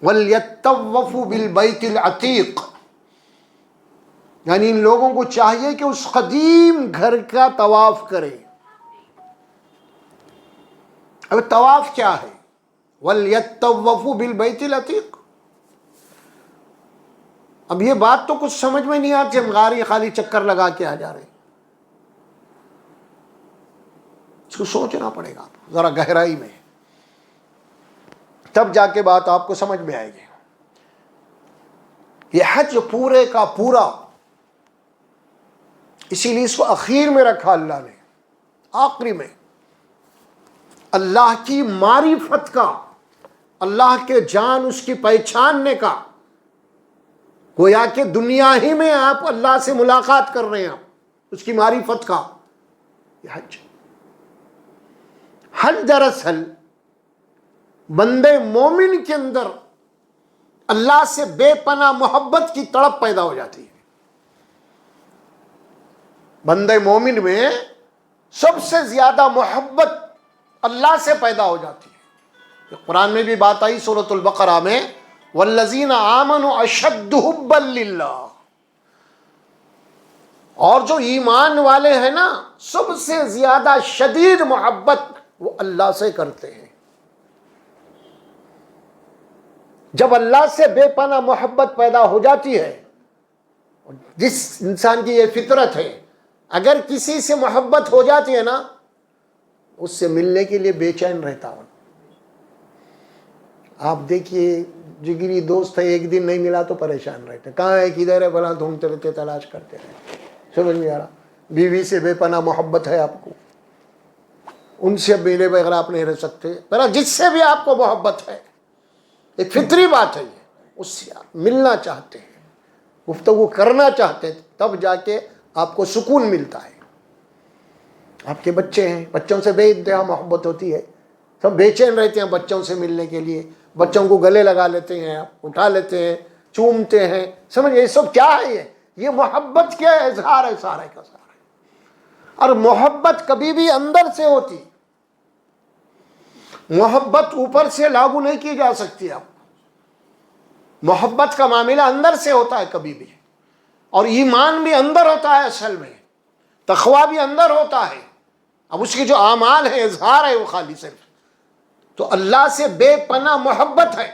وَلْيَطَّوَّفُوا بِالْبَيْتِ الْعَتِيقِ، یعنی ان لوگوں کو چاہیے کہ اس قدیم گھر کا طواف کریں. اب طواف کیا ہے؟ وَلْيَطَّوَّفُوا بِالْبَيْتِ الْعَتِيقِ. اب یہ بات تو کچھ سمجھ میں نہیں آتی، ہم غاری خالی چکر لگا کے آ جا رہے ہیں. اس کو سوچنا پڑے گا ذرا گہرائی میں، تب جا کے بات آپ کو سمجھ میں آئے گی. یہ حج پورے کا پورا، اسی لیے اس کو اخیر میں رکھا اللہ نے، آخری میں، اللہ کی معرفت کا، اللہ کے جان اس کی پہچاننے کا. گویا کہ دنیا ہی میں آپ اللہ سے ملاقات کر رہے ہیں، اس کی معرفت کا یہ حج. حج دراصل بندے مومن کے اندر اللہ سے بے پناہ محبت کی تڑپ پیدا ہو جاتی ہے. بندے مومن میں سب سے زیادہ محبت اللہ سے پیدا ہو جاتی ہے. قرآن میں بھی بات آئی سورۃ البقرہ میں، والذین آمنوا اشد حبا للہ، اور جو ایمان والے ہیں نا سب سے زیادہ شدید محبت وہ اللہ سے کرتے ہیں۔ جب اللہ سے بے پناہ محبت پیدا ہو جاتی ہے، جس انسان کی یہ فطرت ہے، اگر کسی سے محبت ہو جاتی ہے نا اس سے ملنے کے لیے بے چین رہتا ہوں۔ آپ دیکھیے جگری دوست ہے، ایک دن نہیں ملا تو پریشان رہتے، کہاں ہے کدھر ہے بلا، ڈھونڈتے رہتے، تلاش کرتے رہتے، سمجھ نہیں آ رہا۔ بیوی سے بے پناہ محبت ہے آپ کو، ان سے ملے بغیر آپ نہیں رہ سکتے، پر جس سے بھی آپ کو محبت ہے، ایک فطری بات ہے یہ، اس سے آپ ملنا چاہتے ہیں، گفتگو کرنا چاہتے ہیں، تب جا کے آپ کو سکون ملتا ہے۔ آپ کے بچے ہیں، بچوں سے بے انتہا محبت ہوتی ہے، سب بے چین رہتے ہیں بچوں سے ملنے کے لیے، بچوں کو گلے لگا لیتے ہیں، اٹھا لیتے ہیں، چومتے ہیں، سمجھے یہ سب کیا ہے؟ یہ محبت کیا اظہار ہے سارے کا سارا۔ اور محبت کبھی بھی اندر سے ہوتی، محبت اوپر سے لاگو نہیں کی جا سکتی۔ آپ محبت کا معاملہ اندر سے ہوتا ہے کبھی بھی، اور ایمان بھی اندر ہوتا ہے، اصل میں تقویٰ بھی اندر ہوتا ہے۔ اب اس کی جو اعمال ہے، اظہار ہے، وہ خالی صرف تو اللہ سے بے پناہ محبت ہے۔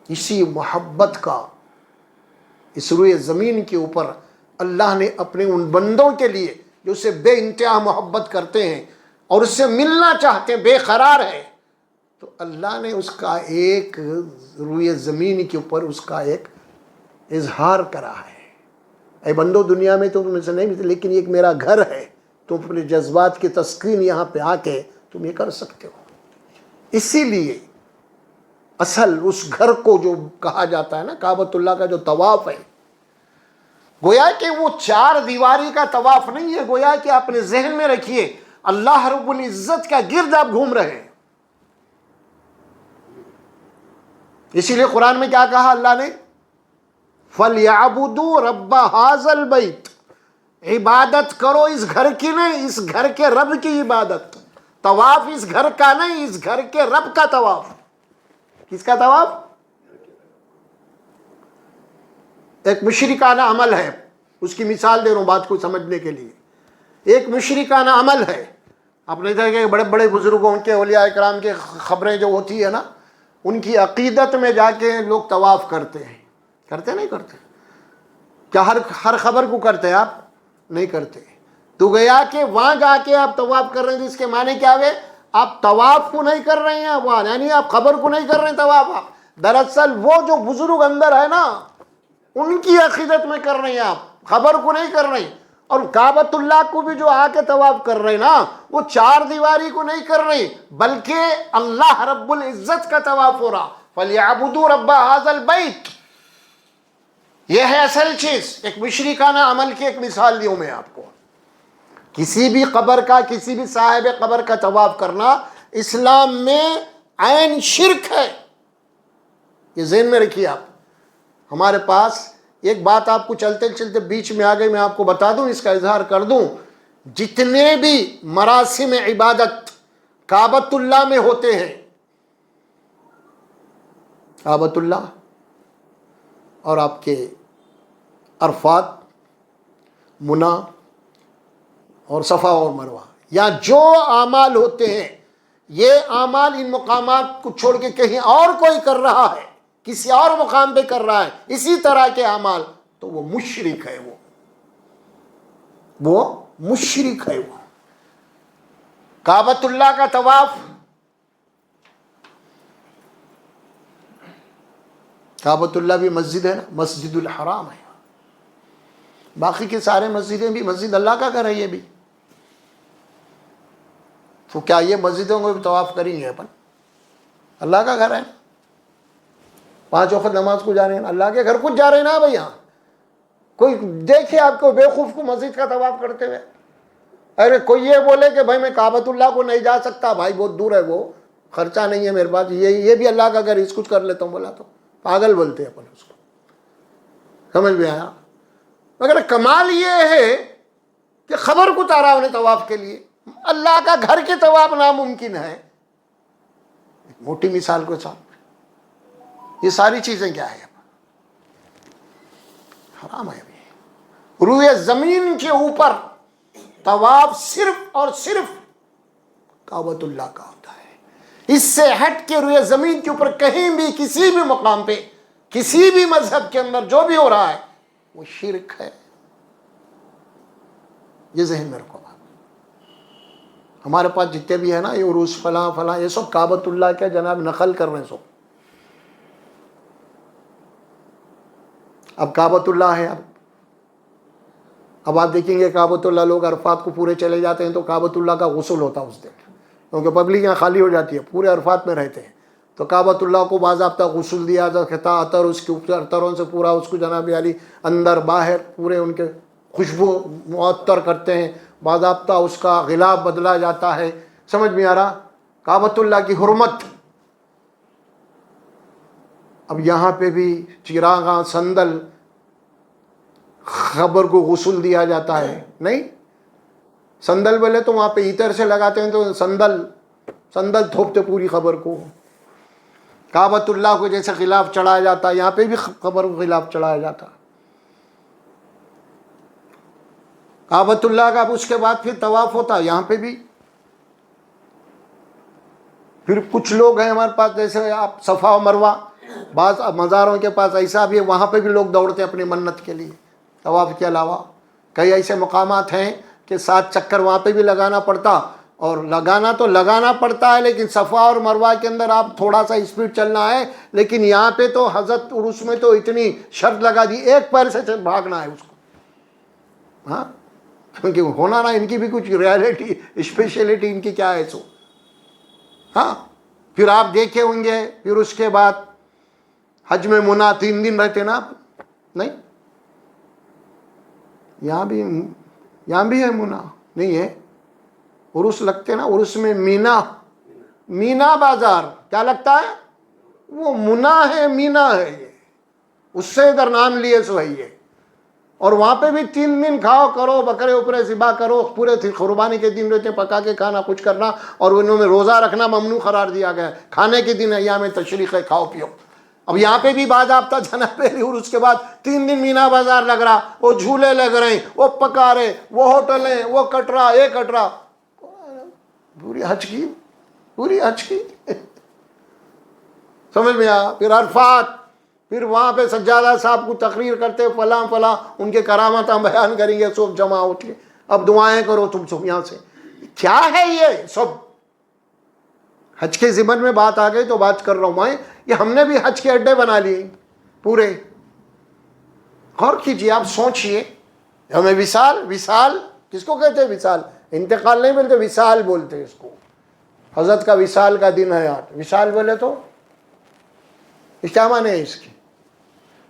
اسی محبت کا اس روئے زمین کے اوپر اللہ نے اپنے ان بندوں کے لیے جو اسے بے انتہا محبت کرتے ہیں اور اس سے ملنا چاہتے ہیں، بے قرار ہے، تو اللہ نے اس کا ایک روئے زمین کے اوپر اس کا ایک اظہار کرا ہے۔ اے بندو، دنیا میں تو تم سے نہیں ملتے، لیکن ایک میرا گھر ہے، تم اپنے جذبات کی تسکین یہاں پہ آ کے تم یہ کر سکتے ہو۔ اسی لیے اصل اس گھر کو جو کہا جاتا ہے نا کعبۃ اللہ کا جو طواف ہے، گویا کہ وہ چار دیواری کا طواف نہیں ہے، گویا کہ اپنے ذہن میں رکھیے اللہ رب العزت کا گرد آپ گھوم رہے ہیں۔ اسی لیے قرآن میں کیا کہا اللہ نے؟ فَلْيَعْبُدُوا رَبَّ هَٰذَا الْبَيْتِ، عبادت کرو اس گھر کی نہیں، اس گھر کے رب کی عبادت۔ طواف اس گھر کا نہیں، اس گھر کے رب کا طواف۔ کس کا طواف؟ ایک مشرکانہ عمل ہے، اس کی مثال دے رہا ہوں بات کو سمجھنے کے لیے۔ ایک مشرکانہ عمل ہے، آپ نے دیکھا کہ بڑے بڑے بزرگوں کے، اولیاء اکرام کے خبریں جو ہوتی ہے نا، ان کی عقیدت میں جا کے لوگ طواف کرتے ہیں، کرتے نہیں کرتے؟ کیا ہر خبر کو کرتے ہیں آپ؟ نہیں کرتے۔ تو گیا کہ وہاں جا کے آپ طواف کر رہے ہیں، اس کے معنی کیا ہے؟ آپ طواف کو نہیں کر رہے ہیں وہاں، یعنی آپ خبر کو نہیں کر رہے ہیں طواف۔ آپ دراصل وہ جو بزرگ اندر ہے نا ان کی عقیدت میں کر رہے ہیں، آپ خبر کو نہیں کر رہے ہیں۔ اور کعبۃ اللہ کو بھی جو آ کے طواف کر رہے ہیں نا، وہ چار دیواری کو نہیں کر رہے بلکہ اللہ رب العزت کا طواف ہو رہا۔ فَلْيَعْبُدُوا رَبَّ هَٰذَا الْبَيْتِ، یہ ہے اصل چیز۔ ایک مشرکانہ عمل کی ایک مثال دیوں میں آپ کو۔ کسی بھی قبر کا، کسی بھی صاحب قبر کا طواف کرنا اسلام میں عین شرک ہے، یہ ذہن میں رکھیے آپ۔ ہمارے پاس ایک بات آپ کو چلتے چلتے بیچ میں آ گئی، میں آپ کو بتا دوں، اس کا اظہار کر دوں۔ جتنے بھی مراسم عبادت کعبۃ اللہ میں ہوتے ہیں، کعبۃ اللہ اور آپ کے عرفات، منی اور صفا اور مروہ، یا جو اعمال ہوتے ہیں، یہ اعمال ان مقامات کو چھوڑ کے کہیں اور کوئی کر رہا ہے، کسی اور مقام پہ کر رہا ہے اسی طرح کے اعمال، تو وہ مشرک ہے، وہ مشرک ہے۔ وہ کعبۃ اللہ کا طواف، کعبۃ اللہ بھی مسجد ہے نا، مسجد الحرام ہے، باقی کے سارے مسجدیں بھی مسجد اللہ کا گھر ہے یہ بھی، تو کیا یہ مسجدوں کو بھی طواف کریں گے اپن؟ اللہ کا گھر ہے، 5 وقت نماز کو جا رہے ہیں، اللہ کے گھر کو جا رہے ہیں نا بھائی۔ یہاں کوئی دیکھے آپ کو بیوقوف کو مسجد کا طواف کرتے ہوئے؟ ارے کوئی یہ بولے کہ بھائی میں کعبۃ اللہ کو نہیں جا سکتا، بھائی بہت دور ہے، وہ خرچہ نہیں ہے میرے پاس، یہ بھی اللہ کا گھر، اس کچھ کر لیتا ہوں، بولا تو پاگل بولتے ہیں اپن اس کو، سمجھ میں آیا؟ مگر کمال یہ ہے کہ خبر کو اتارا انہیں طواف کے لیے، اللہ کا گھر کے طواف ناممکن ہے. موٹی مثال کو ساتھ یہ ساری چیزیں کیا ہے؟ حرام ہے. ابھی روئے زمین کے اوپر طواف صرف اور صرف کعبۃ اللہ کا ہوتا ہے. اس سے ہٹ کے روئے زمین کے اوپر کہیں بھی کسی بھی مقام پہ کسی بھی مذہب کے اندر جو بھی ہو رہا ہے وہ شرک ہے. یہ ذہن میں رکھو. ہمارے پاس جتنے بھی ہیں نا یہ عروس فلاں فلاں یہ سب کعبۃ اللہ کے جناب نقل کر رہے ہیں سب. اب کعبۃ اللہ ہے. اب آپ دیکھیں گے کعبۃ اللہ لوگ عرفات کو پورے چلے جاتے ہیں تو کعبۃ اللہ کا غسل ہوتا ہے اس دن, کیونکہ پبلک یہاں خالی ہو جاتی ہے, پورے عرفات میں رہتے ہیں. تو کعبۃ اللہ کو باضابطہ غسل دیا جاتا, عطر اس کے اوپر عطروں سے پورا اس کو جناب علی اندر باہر پورے ان کے خوشبو معطر کرتے ہیں, باضابطہ اس کا غلاف بدلا جاتا ہے. سمجھ میں آ رہا؟ کعبۃ اللہ کی حرمت. اب یہاں پہ بھی چراغاں صندل خبر کو غسل دیا جاتا ہے. نہیں, صندل بولے تو وہاں پہ ایتر سے لگاتے ہیں تو صندل تھوپتے پوری خبر کو. کعبۃ اللہ کو جیسے غلاف چڑھایا جاتا ہے یہاں پہ بھی خبر کو غلاف چڑھایا جاتا. کعبۃ اللہ کا اس کے بعد پھر طواف ہوتا یہاں پہ بھی. پھر کچھ لوگ ہیں ہمارے پاس جیسے آپ صفا و مروہ, بعض مزاروں کے پاس ایسا بھی ہے وہاں پہ بھی لوگ دوڑتے اپنی منت کے لیے طواف کے علاوہ. کئی ایسے مقامات ہیں کہ 7 چکر وہاں پہ بھی لگانا پڑتا, اور لگانا تو لگانا پڑتا ہے لیکن صفا اور مروہ کے اندر آپ تھوڑا سا اسپیڈ چلنا ہے. لیکن یہاں پہ تو حضرت عرس میں تو اتنی شرط لگا دی ایک پیر سے بھاگنا ہے اس کو. ہاں, کیونکہ ہونا نا ان کی بھی کچھ ریالٹی اسپیشلٹی ان کی کیا ہے سو. ہاں, پھر آپ دیکھے ہوں گے پھر اس کے بعد حج میں منی 3 دن رہتے نا آپ. نہیں, یہاں بھی ہے منی نہیں ہے, عرس لگتے نا. عرس میں مینا بازار کیا لگتا ہے, وہ منی ہے مینا ہے, یہ اس سے ادھر نام لیے سو ہے یہ. اور وہاں پہ بھی 3 دن کھاؤ کرو, بکرے اوپرے ذبح کرو, پورے قربانی کے دن رہتے پکا کے کھانا کچھ کرنا, اور انہوں میں روزہ رکھنا ممنوع قرار دیا گیا ہے. کھانے کے دن ایام تشریق ہے, کھاؤ پیو. اب یہاں پہ بھی باضابطہ جناب اور اس کے بعد 3 دن مینا بازار لگ رہا, وہ جھولے لگ رہے ہیں, وہ پکا رہے, وہ ہوٹلیں, وہ کٹرا یہ کٹرا, پوری حج کی سمجھ میں آیا. پھر عرفات, پھر وہاں پہ سجادہ صاحب کو تقریر کرتے فلاں فلاں ان کے کرامات ہم بیان کریں گے, سب جمع اٹھ کے اب دعائیں کرو تم سب یہاں سے. کیا ہے یہ سب؟ حج کے ضمن میں بات آ گئی تو بات کر رہا ہوں میں. یہ ہم نے بھی حج کے اڈے بنا لیے پورے. غور کیجیے, آپ سوچئے. ہمیں وصال کس کو کہتے ہیں؟ وصال انتقال نہیں بولتے, وصال بولتے اس کو. حضرت کا وصال کا دن ہے آج. وصال بولے تو کیا معنی ہے اس کی؟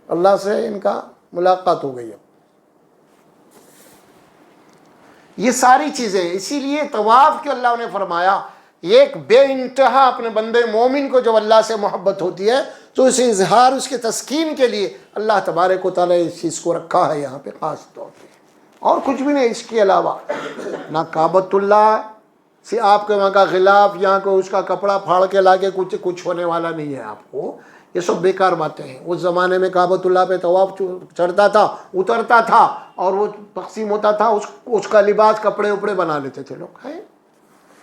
اللہ سے ان کا ملاقات ہو گئی. اب یہ ساری چیزیں, اسی لیے طواف کے اللہ نے فرمایا ایک بے انتہا اپنے بندے مومن کو جب اللہ سے محبت ہوتی ہے تو اسے اظہار اس کے تسکین کے لیے اللہ تبارک و تعالیٰ اس چیز کو رکھا ہے یہاں پہ خاص طور پہ, اور کچھ بھی نہیں اس کے علاوہ. نہ کعبۃ اللہ سے آپ کے وہاں کا غلاف یہاں کو اس کا کپڑا پھاڑ کے لا کے کچھ ہونے والا نہیں ہے آپ کو. یہ سب بیکار باتیں ہیں. اس زمانے میں کعبۃ اللہ پہ طواف چڑھتا تھا, اترتا تھا, اور وہ تقسیم ہوتا تھا, اس کا لباس کپڑے وپڑے بنا لیتے تھے لوگ. ہے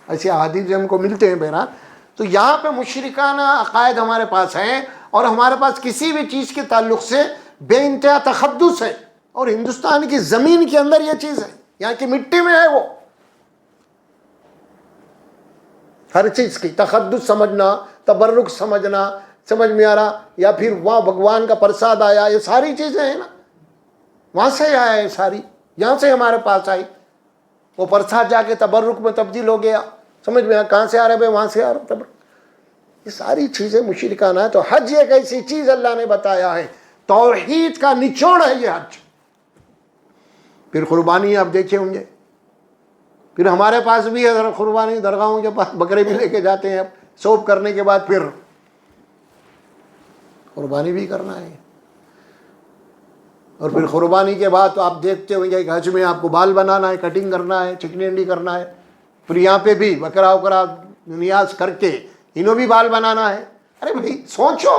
ایسے احادیث ہم کو ملتے ہیں بہرحال. تو یہاں پہ مشرکانہ عقائد ہمارے پاس ہیں, اور ہمارے پاس کسی بھی چیز کے تعلق سے بے انتہا تقدس ہے. اور ہندوستان کی زمین کے اندر یہ چیز ہے, یہاں کی مٹی میں ہے. وہ ہر چیز کی تقدس سمجھنا, تبرک سمجھنا, سمجھ میں آ رہا, یا پھر وہاں بھگوان کا پرساد آیا, یہ ساری چیزیں ہیں نا وہاں سے آیا ہے, ساری یہاں سے ہمارے پاس آئی. وہ پرساد جا کے تبرک میں تبدیل ہو گیا. سمجھ میں کہاں سے آ رہے بھائی, وہاں سے آ رہا تبرک. یہ ساری چیزیں مشرکانہ ہے. تو حج ایک ایسی چیز اللہ نے بتایا ہے, توحید کا نچوڑ ہے یہ حج. پھر قربانی آپ دیکھے ہوں گے, پھر ہمارے پاس بھی ہے قربانی, درگاہوں کے پاس بکرے بھی لے کے جاتے ہیں. اب سوپ کرنے کے بعد پھر قربانی بھی کرنا ہے. اور پھر قربانی کے بعد تو آپ دیکھتے ہوں گے کہ حج میں آپ کو بال بنانا ہے, کٹنگ کرنا ہے, چکنی انڈی کرنا ہے. پھر یہاں پہ بھی بکرا وکرا نیاز کر کے انہوں بھی بال بنانا ہے. ارے بھائی سوچو،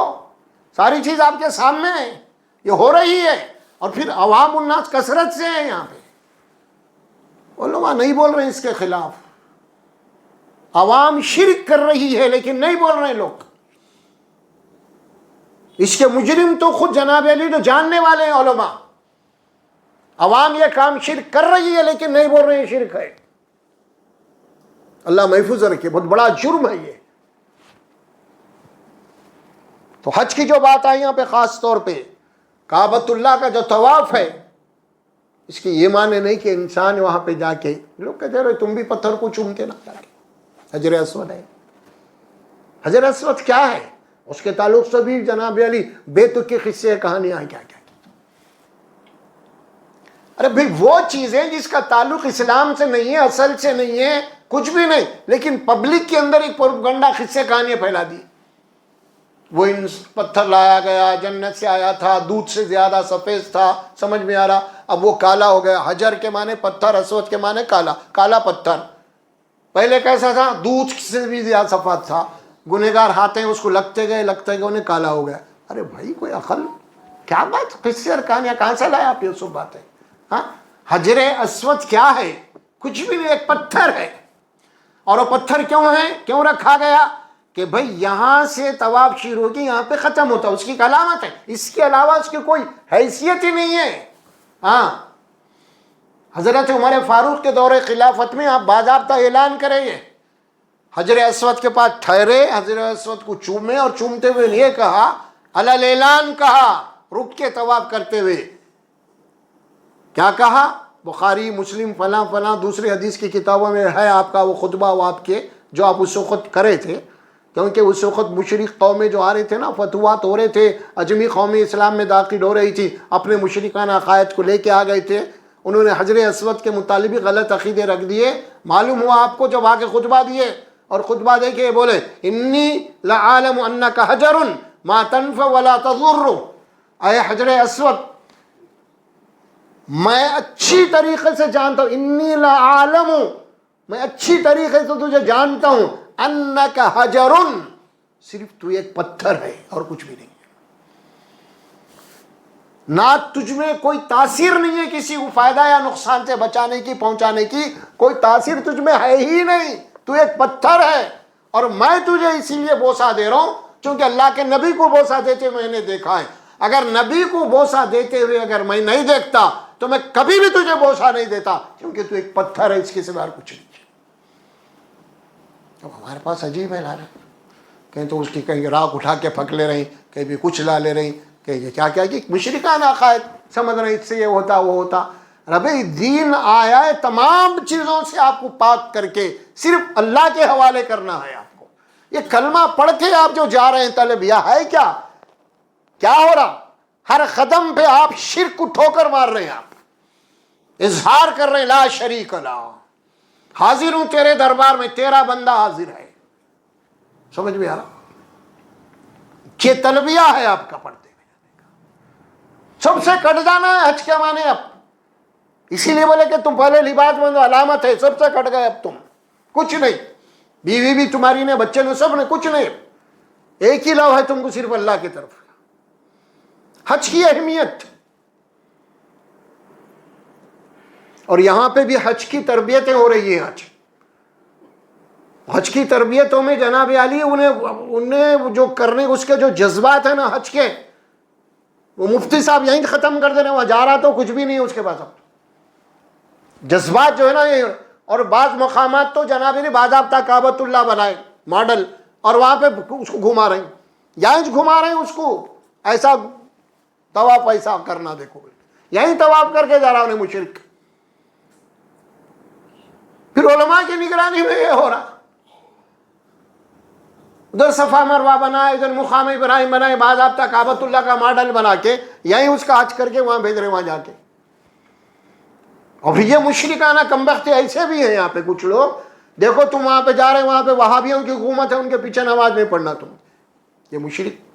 ساری چیز آپ کے سامنے ہے، یہ ہو رہی ہے. اور پھر عوام الناس کثرت سے ہیں یہاں پہ. علماء نہیں بول رہے ہیں اس کے خلاف. عوام شرک کر رہی ہے لیکن نہیں بول رہے لوگ. اس کے مجرم تو خود جناب علی تو جاننے والے ہیں علماء. عوام یہ کام شرک کر رہی ہے لیکن نہیں بول رہے ہیں شرک ہے. اللہ محفوظ رکھے، بہت بڑا جرم ہے یہ. تو حج کی جو بات آئی یہاں پہ خاص طور پہ کعبۃ اللہ کا جو طواف ہے، اس کی یہ معنی نہیں کہ انسان وہاں پہ جا کے، لوگ کہتے رہے تم بھی پتھر کو چومتے نہ جا کے. حجر اسود ہے. حجر اسود کیا ہے؟ اس کے تعلق سے بھی جناب علی بے تکی قصے کہانیاں کیا کیا. ارے بھائی وہ چیزیں جس کا تعلق اسلام سے نہیں ہے، اصل سے نہیں ہے، کچھ بھی نہیں، لیکن پبلک کے اندر ایک پروپیگنڈا قصے کہانیاں پھیلا دی. وہ پتھر لایا گیا، جنت سے آیا تھا، دودھ سے زیادہ سفید تھا، سمجھ میں آ رہا. اب وہ کالا ہو گیا. حجر کے معنی پتھر، اسود کے معنی کالا، کالا پتھر. پہلے کیسا تھا؟ دودھ سے بھی زیادہ سفید تھا. گنہگار ہاتھیں اس کو لگتے گئے انہیں کالا ہو گیا. ارے بھائی کوئی عقل، کیا بات، قصے اور کہانیاں کہاں سے لائے آپ یہ سب باتیں؟ ہاں، حجر اسود کیا ہے؟ کچھ بھی نہیں، ایک پتھر ہے. اور وہ پتھر کیوں ہے، کیوں رکھا گیا؟ کہ بھئی یہاں سے طواف شروع ہوگی، یہاں پہ ختم ہوتا ہے، اس کی ایک علامت ہے. اس کے علاوہ اس کی کوئی حیثیت ہی نہیں ہے. ہاں، حضرت عمر فاروق کے دور خلافت میں آپ باضابطہ اعلان کریں گے، حجر اسود کے پاس ٹھہرے، حجر اسود کو چومے، اور چومتے ہوئے یہ کہا، علل اعلان کہا، رک کے طواف کرتے ہوئے کیا کہا؟ بخاری، مسلم، فلاں فلاں دوسری حدیث کی کتابوں میں ہے آپ کا وہ خطبہ، وہ آپ کے جو آپ اس وقت کرے تھے. کیونکہ اس وقت مشرک قومیں جو آ رہے تھے نا، فتوحات ہو رہے تھے، اجمی قومیں اسلام میں داخل ہو رہی تھی، اپنے مشرکانہ عقائد کو لے کے آ گئے تھے. انہوں نے حجر اسود کے متعلق غلط عقیدے رکھ دیے. معلوم ہوا آپ کو جب آ کے خطبہ دیے، اور خطبہ دے کے بولے، انی لعالم انک حجر ما تنفع ولا تضر. اے حجر اسود، میں اچھی طریقے سے جانتا ہوں، انی لعالم، میں اچھی طریقے سے تجھے جانتا ہوں، انک حجر، صرف تو ایک پتھر ہے اور کچھ بھی نہیں. نہ تجھ میں کوئی تاثیر نہیں ہے کسی کو فائدہ یا نقصان سے بچانے کی، پہنچانے کی، کوئی تاثیر تجھ میں ہے ہی نہیں. تو ایک پتھر ہے، اور میں تجھے اسی لیے بوسہ دے رہا ہوں کیونکہ اللہ کے نبی کو بوسہ دیتے میں نے دیکھا ہے. اگر نبی کو بوسہ دیتے ہوئے اگر میں نہیں دیکھتا تو میں کبھی بھی تجھے بوسہ نہیں دیتا، کیونکہ تو ایک پتھر ہے، اس کے سوا کچھ نہیں. اب ہمارے پاس عجیب ہے لانا، کہیں تو اس کی کہیں راکھ اٹھا کے پھک لے رہی، کہیں بھی کچھ لا لے رہی، کہ یہ کیا کیا کہ مشرکانہ عقائد سمجھ رہے اس سے یہ ہوتا وہ ہوتا. ربی دین آیا ہے تمام چیزوں سے آپ کو پاک کر کے صرف اللہ کے حوالے کرنا ہے. آپ کو یہ کلمہ پڑھ کے آپ جو جا رہے ہیں طلب، یہ ہے کیا ہو رہا؟ ہر قدم پہ آپ شرک کو ٹھوکر مار رہے ہیں، آپ اظہار کر رہے ہیں لا شریک لا، حاضر ہوں تیرے دربار میں، تیرا بندہ حاضر ہے. سمجھ میں آ رہا؟ یہ تلبیہ ہے آپ کا پڑھتے ہوئے. سب سے کٹ جانا ہے حج کے معنی. اب اسی لیے بولے کہ تم پہلے لباس بندو، علامت ہے، سب سے کٹ گئے. اب تم کچھ نہیں، بیوی بھی تمہاری نے، بچے نے، سب نے کچھ نہیں. ایک ہی لو ہے تم کو، صرف اللہ کی طرف. حج کی اہمیت، اور یہاں پہ بھی حج کی تربیتیں ہو رہی ہیں. حج کی تربیتوں میں جناب علی انہیں جو کرنے اس کے جو جذبات ہیں نا حج کے، وہ مفتی صاحب یہیں ختم کر دینے. وہاں جا رہا تو کچھ بھی نہیں اس کے پاس. اب جذبات جو ہے نا یہ، اور بعض مقامات تو جناب علی باضابطہ کعبۃ اللہ بنائے ماڈل، اور وہاں پہ اس کو گھما رہے ہیں، یہیں گھما رہے ہیں اس کو. ایسا طواف ایسا کرنا، دیکھو یہیں طواف کر کے جا رہا انہیں مشرک. پھر علماء کی نگرانی میں یہ ہو رہا. ادھر صفا مروہ بنائے، ادھر مقام ابراہیم بنائے، باضابطہ کعبۃ اللہ کا ماڈل بنا کے یہیں اس کا حج کر کے وہاں بھیج رہے، وہاں جا کے. اور یہ مشرکانہ کمبخت ایسے بھی ہیں یہاں پہ کچھ لوگ. دیکھو تم وہاں پہ جا رہے ہیں، وہاں پہ وہابیوں کی حکومت ہے، ان کے پیچھے نماز نہیں پڑھنا تم. یہ مشرک.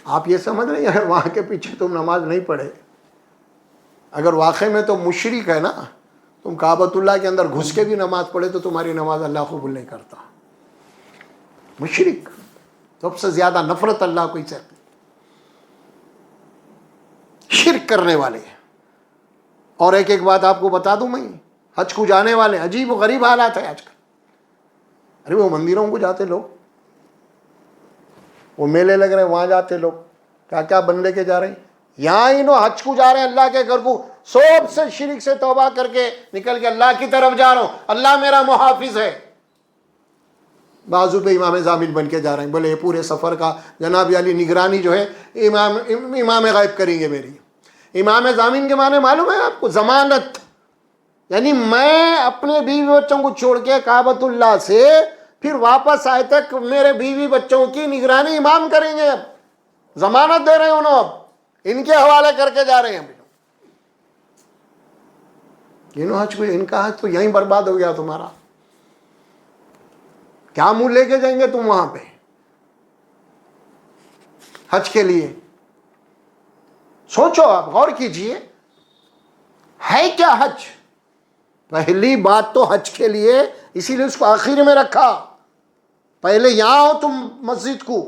آپ یہ سمجھ رہے ہیں وہاں کے پیچھے تم نماز نہیں پڑھے، اگر واقعی میں تو مشرک ہے نا، تم کعبۃ اللہ کے اندر گھس کے بھی نماز پڑھے تو تمہاری نماز اللہ قبول نہیں کرتا. مشرک سب سے زیادہ نفرت اللہ کو سے، شرک کرنے والے. اور ایک بات آپ کو بتا دوں میں، حج کو جانے والے عجیب و غریب حالات ہے آج کل. ارے وہ مندروں کو جاتے لوگ، وہ میلے لگ رہے ہیں وہاں جاتے لوگ، کیا کیا بن لے کے جا رہے ہیں. یہاں انہوں حج کو جا رہے ہیں اللہ کے گھر کو، سب سے شرک سے توبہ کر کے نکل کے اللہ کی طرف جا رہا ہوں، اللہ میرا محافظ ہے. بازو پہ امام ضامن بن کے جا رہے ہیں، بولے پورے سفر کا جناب علی نگرانی جو ہے امام غائب کریں گے میری. امام ضامن کے معنی معلوم ہے آپ کو؟ ضمانت. یعنی میں اپنے بیوی بچوں کو چھوڑ کے کعبۃ اللہ سے پھر واپس آئے تک میرے بیوی بچوں کی نگرانی امام کریں گے. اب ضمانت دے رہے ہیں انہوں، اب ان کے حوالے کر کے جا رہے ہیں. انہوں حج کو، ان کا حج تو یہیں برباد ہو گیا تمہارا. کیا منہ لے کے جائیں گے تم وہاں پہ حج کے لیے؟ سوچو، آپ غور کیجئے، ہے کیا حج؟ پہلی بات تو حج کے لیے اسی لیے اس کو آخر میں رکھا. پہلے یہاں آؤ تم مسجد کو،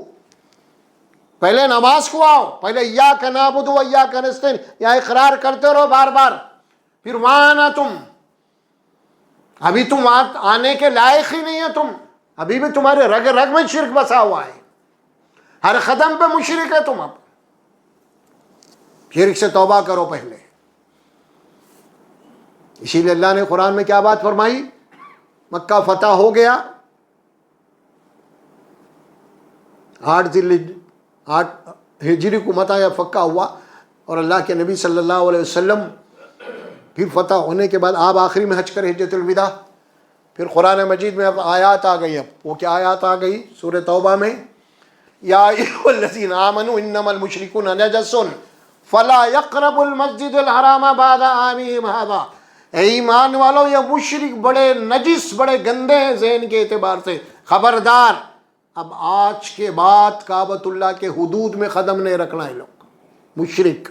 پہلے نماز کو آؤ، پہلے ایاک نعبد و ایاک نستعین یہاں اقرار کرتے رہو بار بار، پھر وہاں آنا. تم ابھی تم وہاں آنے کے لائق ہی نہیں ہے. تم ابھی بھی تمہارے رگ رگ میں شرک بسا ہوا ہے، ہر قدم پہ مشرک ہے تم. اب شرک سے توبہ کرو پہلے. اسی لیے اللہ نے قرآن میں کیا بات فرمائی؟ مکہ فتح ہو گیا، 8 ہجری کو متا یا فقہ ہوا، اور اللہ کے نبی صلی اللہ علیہ وسلم پھر فتح ہونے کے بعد آپ آخری میں حج کر حجۃ الوداع. پھر قرآن مجید میں اب آیات آ گئی. اب وہ کیا آیات آ گئی سورہ توبہ میں؟ یا ایھا الذین آمنوا انما المشرکون نجس فلا یقربوا المسجد الحرام بعد عامہم ھذا. اے ایمان والو، یہ مشرک بڑے نجس، بڑے گندے ہیں ذہن کے اعتبار سے، خبردار اب آج کے بعد کعبۃ اللہ کے حدود میں قدم نہیں رکھنا ہے لوگ. مشرک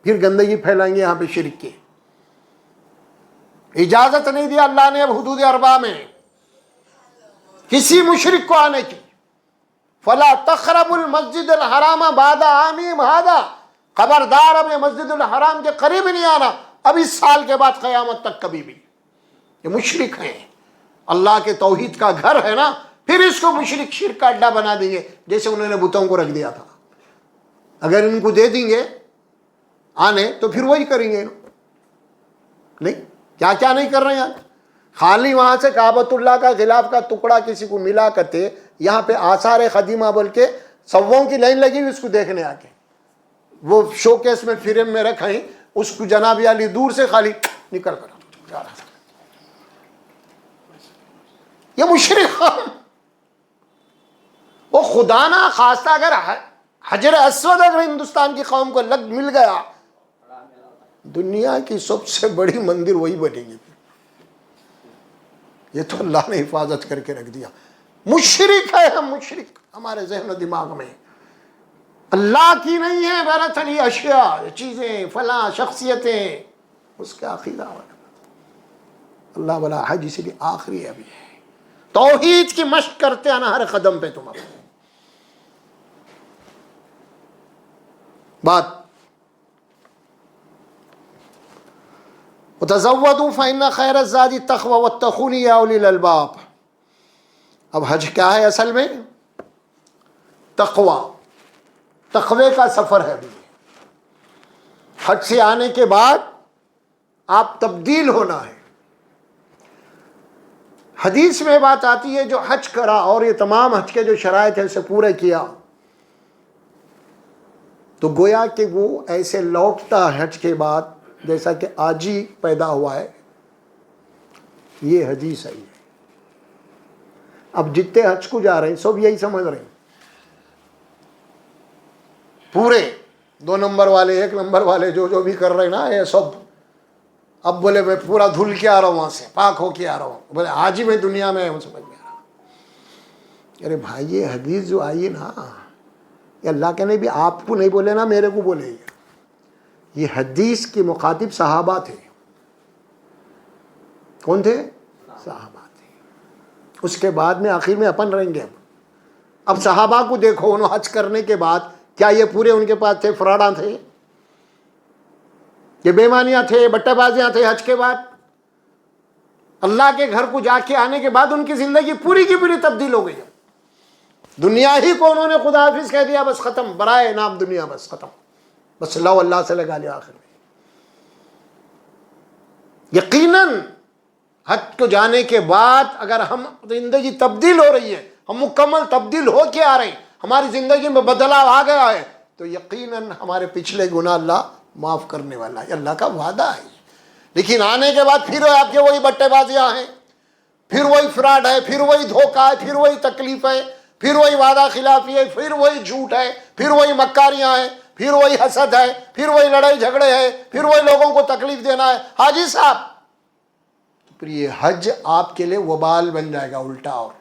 پھر گندگی پھیلائیں گے یہاں پہ شرک کی. اجازت نہیں دیا اللہ نے اب حدود اربع میں کسی مشرک کو آنے کی. فلا تقربوا المسجد الحرام بعد عامہم ھذا، خبردار اب یہ مسجد الحرام کے قریب نہیں آنا اب اس سال کے بعد قیامت تک کبھی بھی. یہ مشرک ہیں، اللہ کے توحید کا گھر ہے نا، پھر اس کو مشرک شرک کا اڈا بنا دیں گے، جیسے انہوں نے بتوں کو رکھ دیا تھا. اگر ان کو دے دیں گے آنے تو پھر وہی کریں گے. نہیں، کیا کیا نہیں کر رہے ہیں. خالی وہاں سے کعبۃ اللہ کا غلاف کا ٹکڑا کسی کو ملا کرتے، یہاں پہ آثار قدیمہ بول کے سووں کی لائن لگی ہوئی اس کو دیکھنے آ کے، وہ شو کیس میں فریم میں رکھیں، اس کو جناب علی دور سے خالی نکل کر جا رہا تھا. یہ مشرک، وہ خدا نہ خواستہ اگر حجر اسود اگر ہندوستان کی قوم کو مل گیا، دنیا کی سب سے بڑی مندر وہی بنے گی. یہ تو اللہ نے حفاظت کر کے رکھ دیا. مشرک ہے ہم، مشرک ہمارے ذہن و دماغ میں اللہ کی نہیں ہے. بہرحال چلی اشیاء، چیزیں، فلاں شخصیتیں، اس کا عقیدہ اللہ والا حج اسی لیے آخری ابھی ہے. توحید کی مشق کرتے آنا ہر قدم پہ. تم بات وَتَزَوَّدُوا فَإِنَّ خَيْرَ الزَّادِ التَّقْوَىٰ وَاتَّقُونِ يَا أُولِي الْأَلْبَابِ. اب حج کیا ہے اصل میں؟ تقوی، تقوی کا سفر ہے. حج سے آنے کے بعد آپ تبدیل ہونا ہے. حدیث میں بات آتی ہے جو حج کرا اور یہ تمام حج کے جو شرائط ہیں اسے پورے کیا تو گویا کہ وہ ایسے لوٹتا حج کے بعد جیسا کہ آج ہی پیدا ہوا ہے. یہ حدیث ہے. اب جتنے حج کو جا رہے ہیں سب یہی سمجھ رہے ہیں، پورے 2 نمبر والے 1 نمبر والے جو بھی کر رہے ہیں نا، یہ سب اب بولے میں پورا دھل کے آ رہا ہوں، وہاں سے پاک ہو کے آ رہا ہوں. بولے آج ہی میں دنیا میں ہوں، سمجھ میں آ رہا. ارے بھائی، یہ حدیث جو آئی ہے نا، یہ اللہ کے نے بھی آپ کو نہیں بولے نا، میرے کو بولے. یہ حدیث کے مخاطب صحابہ تھے. کون تھے؟ صحابہ تھے. اس کے بعد میں آخر میں اپن رہیں گے. اب صحابہ کو دیکھو، انہوں حج کرنے کے بعد کیا یہ پورے ان کے پاس تھے فراڈاں تھے؟ یہ بےمانیاں تھے، بٹے بازیاں تھے؟ حج کے بعد اللہ کے گھر کو جا کے آنے کے بعد ان کی زندگی پوری کی پوری تبدیل ہو گئی. دنیا ہی کو انہوں نے خدا حافظ کہہ دیا، بس ختم، برائے نام دنیا، بس ختم، بس اللہ سے لگا لیا آخر میں. یقیناً حج کو جانے کے بعد اگر ہم زندگی تبدیل ہو رہی ہے، ہم مکمل تبدیل ہو کے آ رہے ہیں، ہماری زندگی میں بدلاؤ آ گیا ہے، تو یقیناً ہمارے پچھلے گناہ اللہ معاف کرنے والا ہے. اللہ کا وعدہ ہے. لیکن آنے کے بعد پھر آپ کے وہی بٹے بازیاں ہیں، پھر وہی فراڈ ہے، پھر وہی دھوکہ ہے، پھر وہی تکلیف ہے، پھر وہی وعدہ خلافی ہے، پھر وہی جھوٹ ہے، پھر وہی مکاریاں ہیں، پھر وہی حسد ہے، پھر وہی لڑائی جھگڑے ہیں، پھر وہی لوگوں کو تکلیف دینا ہے. حاجی صاحب، پھر یہ حج آپ کے لیے وبال بن جائے گا الٹا، اور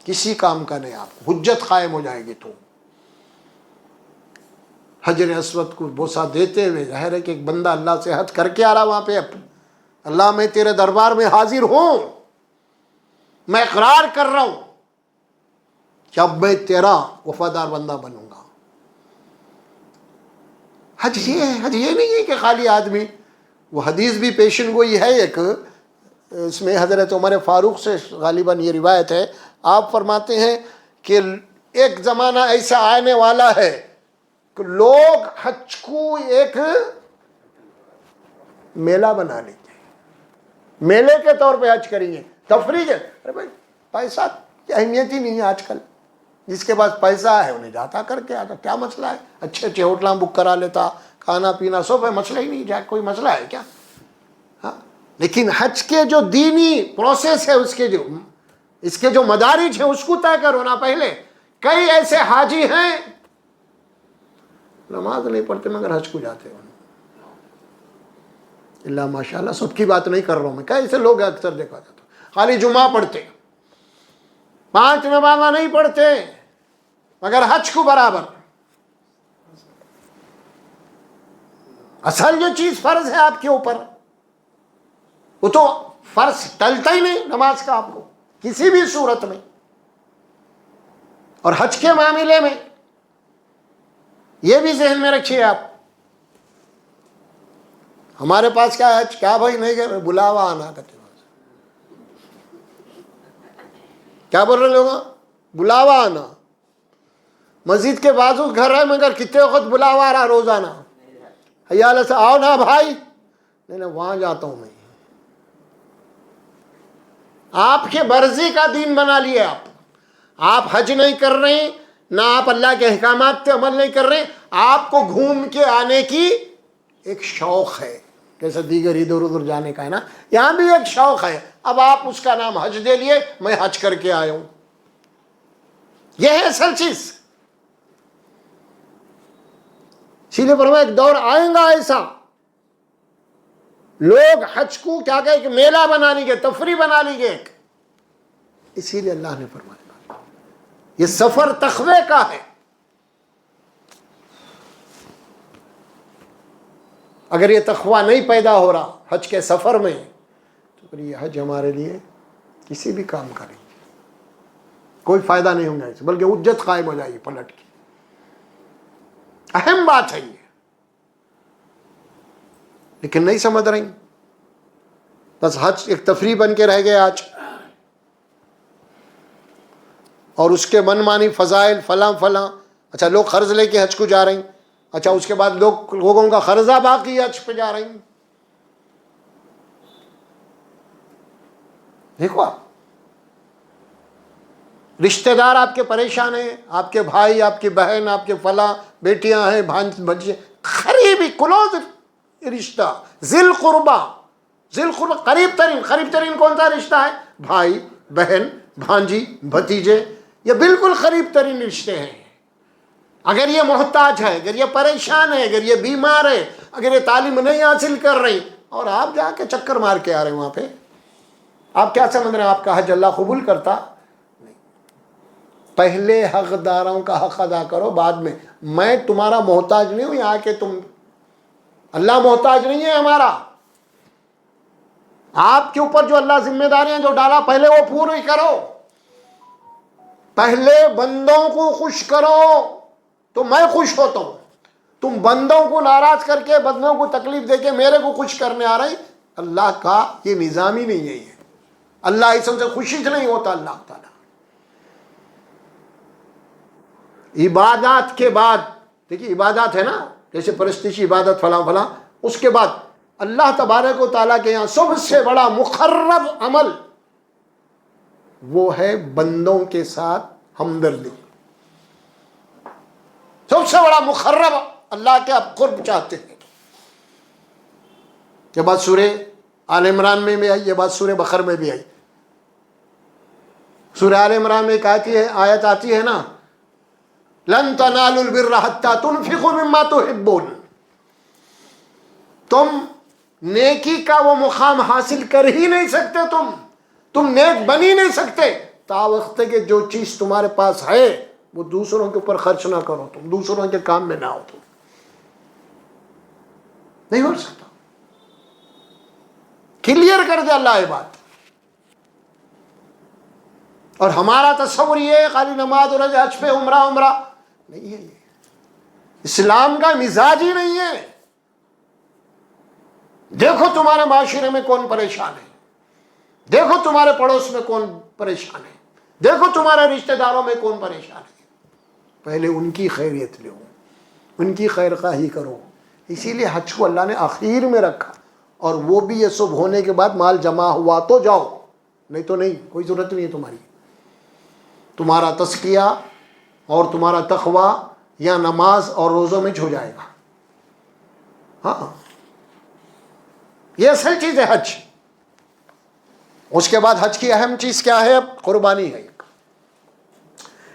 کسی کام کا نہیں. آپ کو حجت قائم ہو جائے گی. تو حجر اسود کو بوسہ دیتے ہوئے ظاہر ہے کہ ایک بندہ اللہ سے حج کر کے آ رہا وہاں پہ، اللہ میں تیرے دربار میں حاضر ہوں، میں اقرار کر رہا ہوں کہ اب میں تیرا وفادار بندہ بنوں گا. حج یہ ہے. حج یہ نہیں ہے کہ خالی آدمی، وہ حدیث بھی پیشن گوئی ہے ایک، اس میں حضرت عمر فاروق سے غالباً یہ روایت ہے. آپ فرماتے ہیں کہ ایک زمانہ ایسا آنے والا ہے کہ لوگ حج کو ایک میلہ بنا لیں گے، میلے کے طور پہ حج کریں گے، تفریح ہے. ارے بھائی، پیسہ کی اہمیت ہی نہیں ہے آج کل. جس کے پاس پیسہ ہے انہیں جاتا کر کے آتا، کیا مسئلہ ہے؟ اچھے اچھے ہوٹلاں بک کرا لیتا، کھانا پینا سب ہے، مسئلہ ہی نہیں جائے. کوئی مسئلہ ہے کیا؟ ہاں. لیکن حج کے جو دینی پروسیس ہے، اس کے جو مدارج ہیں، اس کو طے کرو نا پہلے. کئی ایسے حاجی ہیں نماز نہیں پڑھتے مگر حج کو جاتے ہیں. اللہ ماشاء اللہ، سب کی بات نہیں کر رہا ہوں میں، کیسے لوگ اکثر دیکھا جاتا، خالی جمعہ پڑھتے، 5 نمازیں نہیں پڑھتے مگر حج کو برابر. اصل جو چیز فرض ہے آپ کے اوپر، وہ تو فرض ٹلتا ہی نہیں نماز کا آپ کو کسی بھی صورت میں. اور حج کے معاملے میں یہ بھی ذہن میں رکھیے آپ. ہمارے پاس کیا ہے؟ کیا بھائی نہیں گئے، بلاوا آنا کرتے. کیا بول رہے لوگ؟ بلاوا آنا. مسجد کے بازو گھر ہے مگر کتنے وقت بلاوا آ رہا روزانہ، حیال سے آؤ نا بھائی. نہیں وہاں جاتا ہوں میں. آپ کے مرضی کا دین بنا لیے آپ حج نہیں کر رہے ہیں، نہ آپ اللہ کے احکامات پہ عمل نہیں کر رہے ہیں. آپ کو گھوم کے آنے کی ایک شوق ہے، جیسے دیگر ادھر ادھر جانے کا ہے نا، یہاں بھی ایک شوق ہے. اب آپ اس کا نام حج دے لیے، میں حج کر کے آیا ہوں. یہ ہے اصل چیز. اسی لیے فرمایا ایک دور آئے گا ایسا، لوگ حج کو کیا کہے کہ میلہ بنا لی گے، تفریح بنا لی گے. اسی لیے اللہ نے فرمایا یہ سفر تقوی کا ہے. اگر یہ تقوی نہیں پیدا ہو رہا حج کے سفر میں، تو پھر یہ حج ہمارے لیے کسی بھی کام کا نہیں، کوئی فائدہ نہیں ہوگا اسے، بلکہ حجت قائم ہو جائے گی پلٹ کی. اہم بات ہے یہ، لیکن نہیں سمجھ رہی. بس حج ایک تفریح بن کے رہ گئے آج، اور اس کے من مانی فضائل فلاں فلاں. اچھا لوگ قرض لے کے حج کو جا رہے ہیں، اچھا اس کے بعد لوگوں کا قرضہ باقی حج پہ جا رہے ہیں. دیکھو آپ، رشتہ دار آپ کے پریشان ہیں، آپ کے بھائی، آپ کی بہن، آپ کے فلاں بیٹیاں ہیں، بھانجے، قریبی کلوز رشتہ، ذل قربا. قریب ترین کون سا رشتہ ہے؟ بھائی، بہن، بھانجی، بھتیجے. یہ بالکل قریب ترین رشتے ہیں. اگر یہ محتاج ہے، اگر یہ پریشان ہے، اگر یہ بیمار ہے، اگر یہ تعلیم نہیں حاصل کر رہی، اور آپ جا کے چکر مار کے آ رہے ہیں وہاں پہ، آپ کیا سمجھ رہے ہیں آپ کا حج اللہ قبول کرتا؟ نہیں. پہلے حقداروں کا حق ادا کرو، بعد میں تمہارا محتاج نہیں ہوں یہاں کے تم اللہ محتاج نہیں ہے ہمارا. آپ کے اوپر جو اللہ ذمہ داریاں جو ڈالا پہلے وہ پوری کرو. پہلے بندوں کو خوش کرو تو میں خوش ہوتا ہوں. تم بندوں کو ناراض کر کے بندوں کو تکلیف دے کے میرے کو خوش کرنے آ رہی. اللہ کا یہ نظام ہی نہیں ہے. یہ اللہ اس سے خوشی سے نہیں ہوتا. اللہ تعالیٰ عبادات کے بعد دیکھیے عبادات ہے نا جیسے پرستشی عبادت فلاں فلاں, اس کے بعد اللہ تبارک و تعالیٰ کے یہاں سب سے بڑا مقرب عمل وہ ہے بندوں کے ساتھ ہمدردی. سب سے بڑا مقرب اللہ کے آپ قرب چاہتے ہیں. یہ بات سورہ آل عمران میں بھی آئی, یہ بات سورہ بقرہ میں بھی آئی. سورہ آل عمران میں ایک آیت آتی ہے نا, لن تنالوا البر حتى تنفقوا مما تحبون. تم نیکی کا وہ مقام حاصل کر ہی نہیں سکتے, تم نیک بن ہی نہیں سکتے تا وقت کہ جو چیز تمہارے پاس ہے وہ دوسروں کے اوپر خرچ نہ کرو, تم دوسروں کے کام میں نہ ہو. تم نہیں ہو سکتا. کلیئر کر دے اللہ یہ بات. اور ہمارا تصور یہ ہے خالی نماز اور حج پہ عمرہ نہیں ہے. یہ اسلام کا مزاج ہی نہیں ہے. دیکھو تمہارے معاشرے میں کون پریشان ہے, دیکھو تمہارے پڑوس میں کون پریشان ہے, دیکھو تمہارے رشتہ داروں میں کون پریشان ہے. پہلے ان کی خیریت لو, ان کی خیر خواہی کرو. اسی لیے حج کو اللہ نے آخر میں رکھا, اور وہ بھی یہ سب ہونے کے بعد مال جمع ہوا تو جاؤ, نہیں تو نہیں, کوئی ضرورت نہیں ہے تمہاری. تمہارا تزکیہ اور تمہارا تقویٰ یا نماز اور روزوں میں ہو جائے گا. ہاں یہ اصل چیز ہے حج. اس کے بعد حج کی اہم چیز کیا ہے؟ اب قربانی ہے.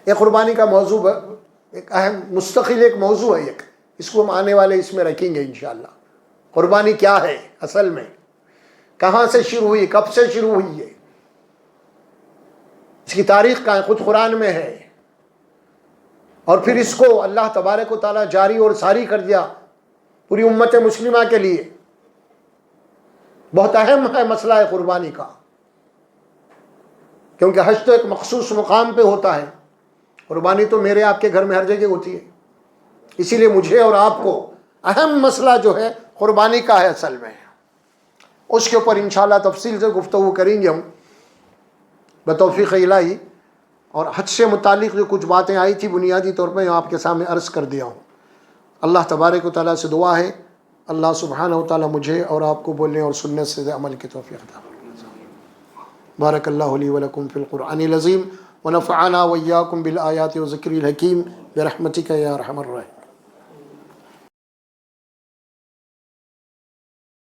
یہ قربانی کا موضوع ایک اہم مستقل ایک موضوع ہے. اس کو ہم آنے والے اس میں رکھیں گے انشاءاللہ. قربانی کیا ہے اصل میں, کہاں سے شروع ہوئی, کب سے شروع ہوئی ہے, اس کی تاریخ کا خود قرآن میں ہے. اور پھر اس کو اللہ تبارک و تعالیٰ جاری اور ساری کر دیا پوری امت مسلمہ کے لیے. بہت اہم ہے مسئلہ ہے قربانی کا, کیونکہ حج تو ایک مخصوص مقام پہ ہوتا ہے. قربانی تو میرے آپ کے گھر میں ہر جگہ ہوتی ہے. اسی لیے مجھے اور آپ کو اہم مسئلہ جو ہے قربانی کا ہے اصل میں. اس کے اوپر انشاءاللہ تفصیل سے گفتگو کریں گے ہم بتوفیق الہی. اور حج سے متعلق جو کچھ باتیں آئی تھی بنیادی طور پہ آپ کے سامنے عرض کر دیا ہوں. اللہ تبارک و تعالیٰ سے دعا ہے اللہ سبحانہ و تعالیٰ مجھے اور آپ کو بولنے اور سننے سے عمل کی توفیق عطا فرمائے. بارک اللہ لی ولکم فی القرآن العظیم ونفعنا وإیاکم بالآیات وذکر الحکیم برحمتک یا ارحم الراحمین.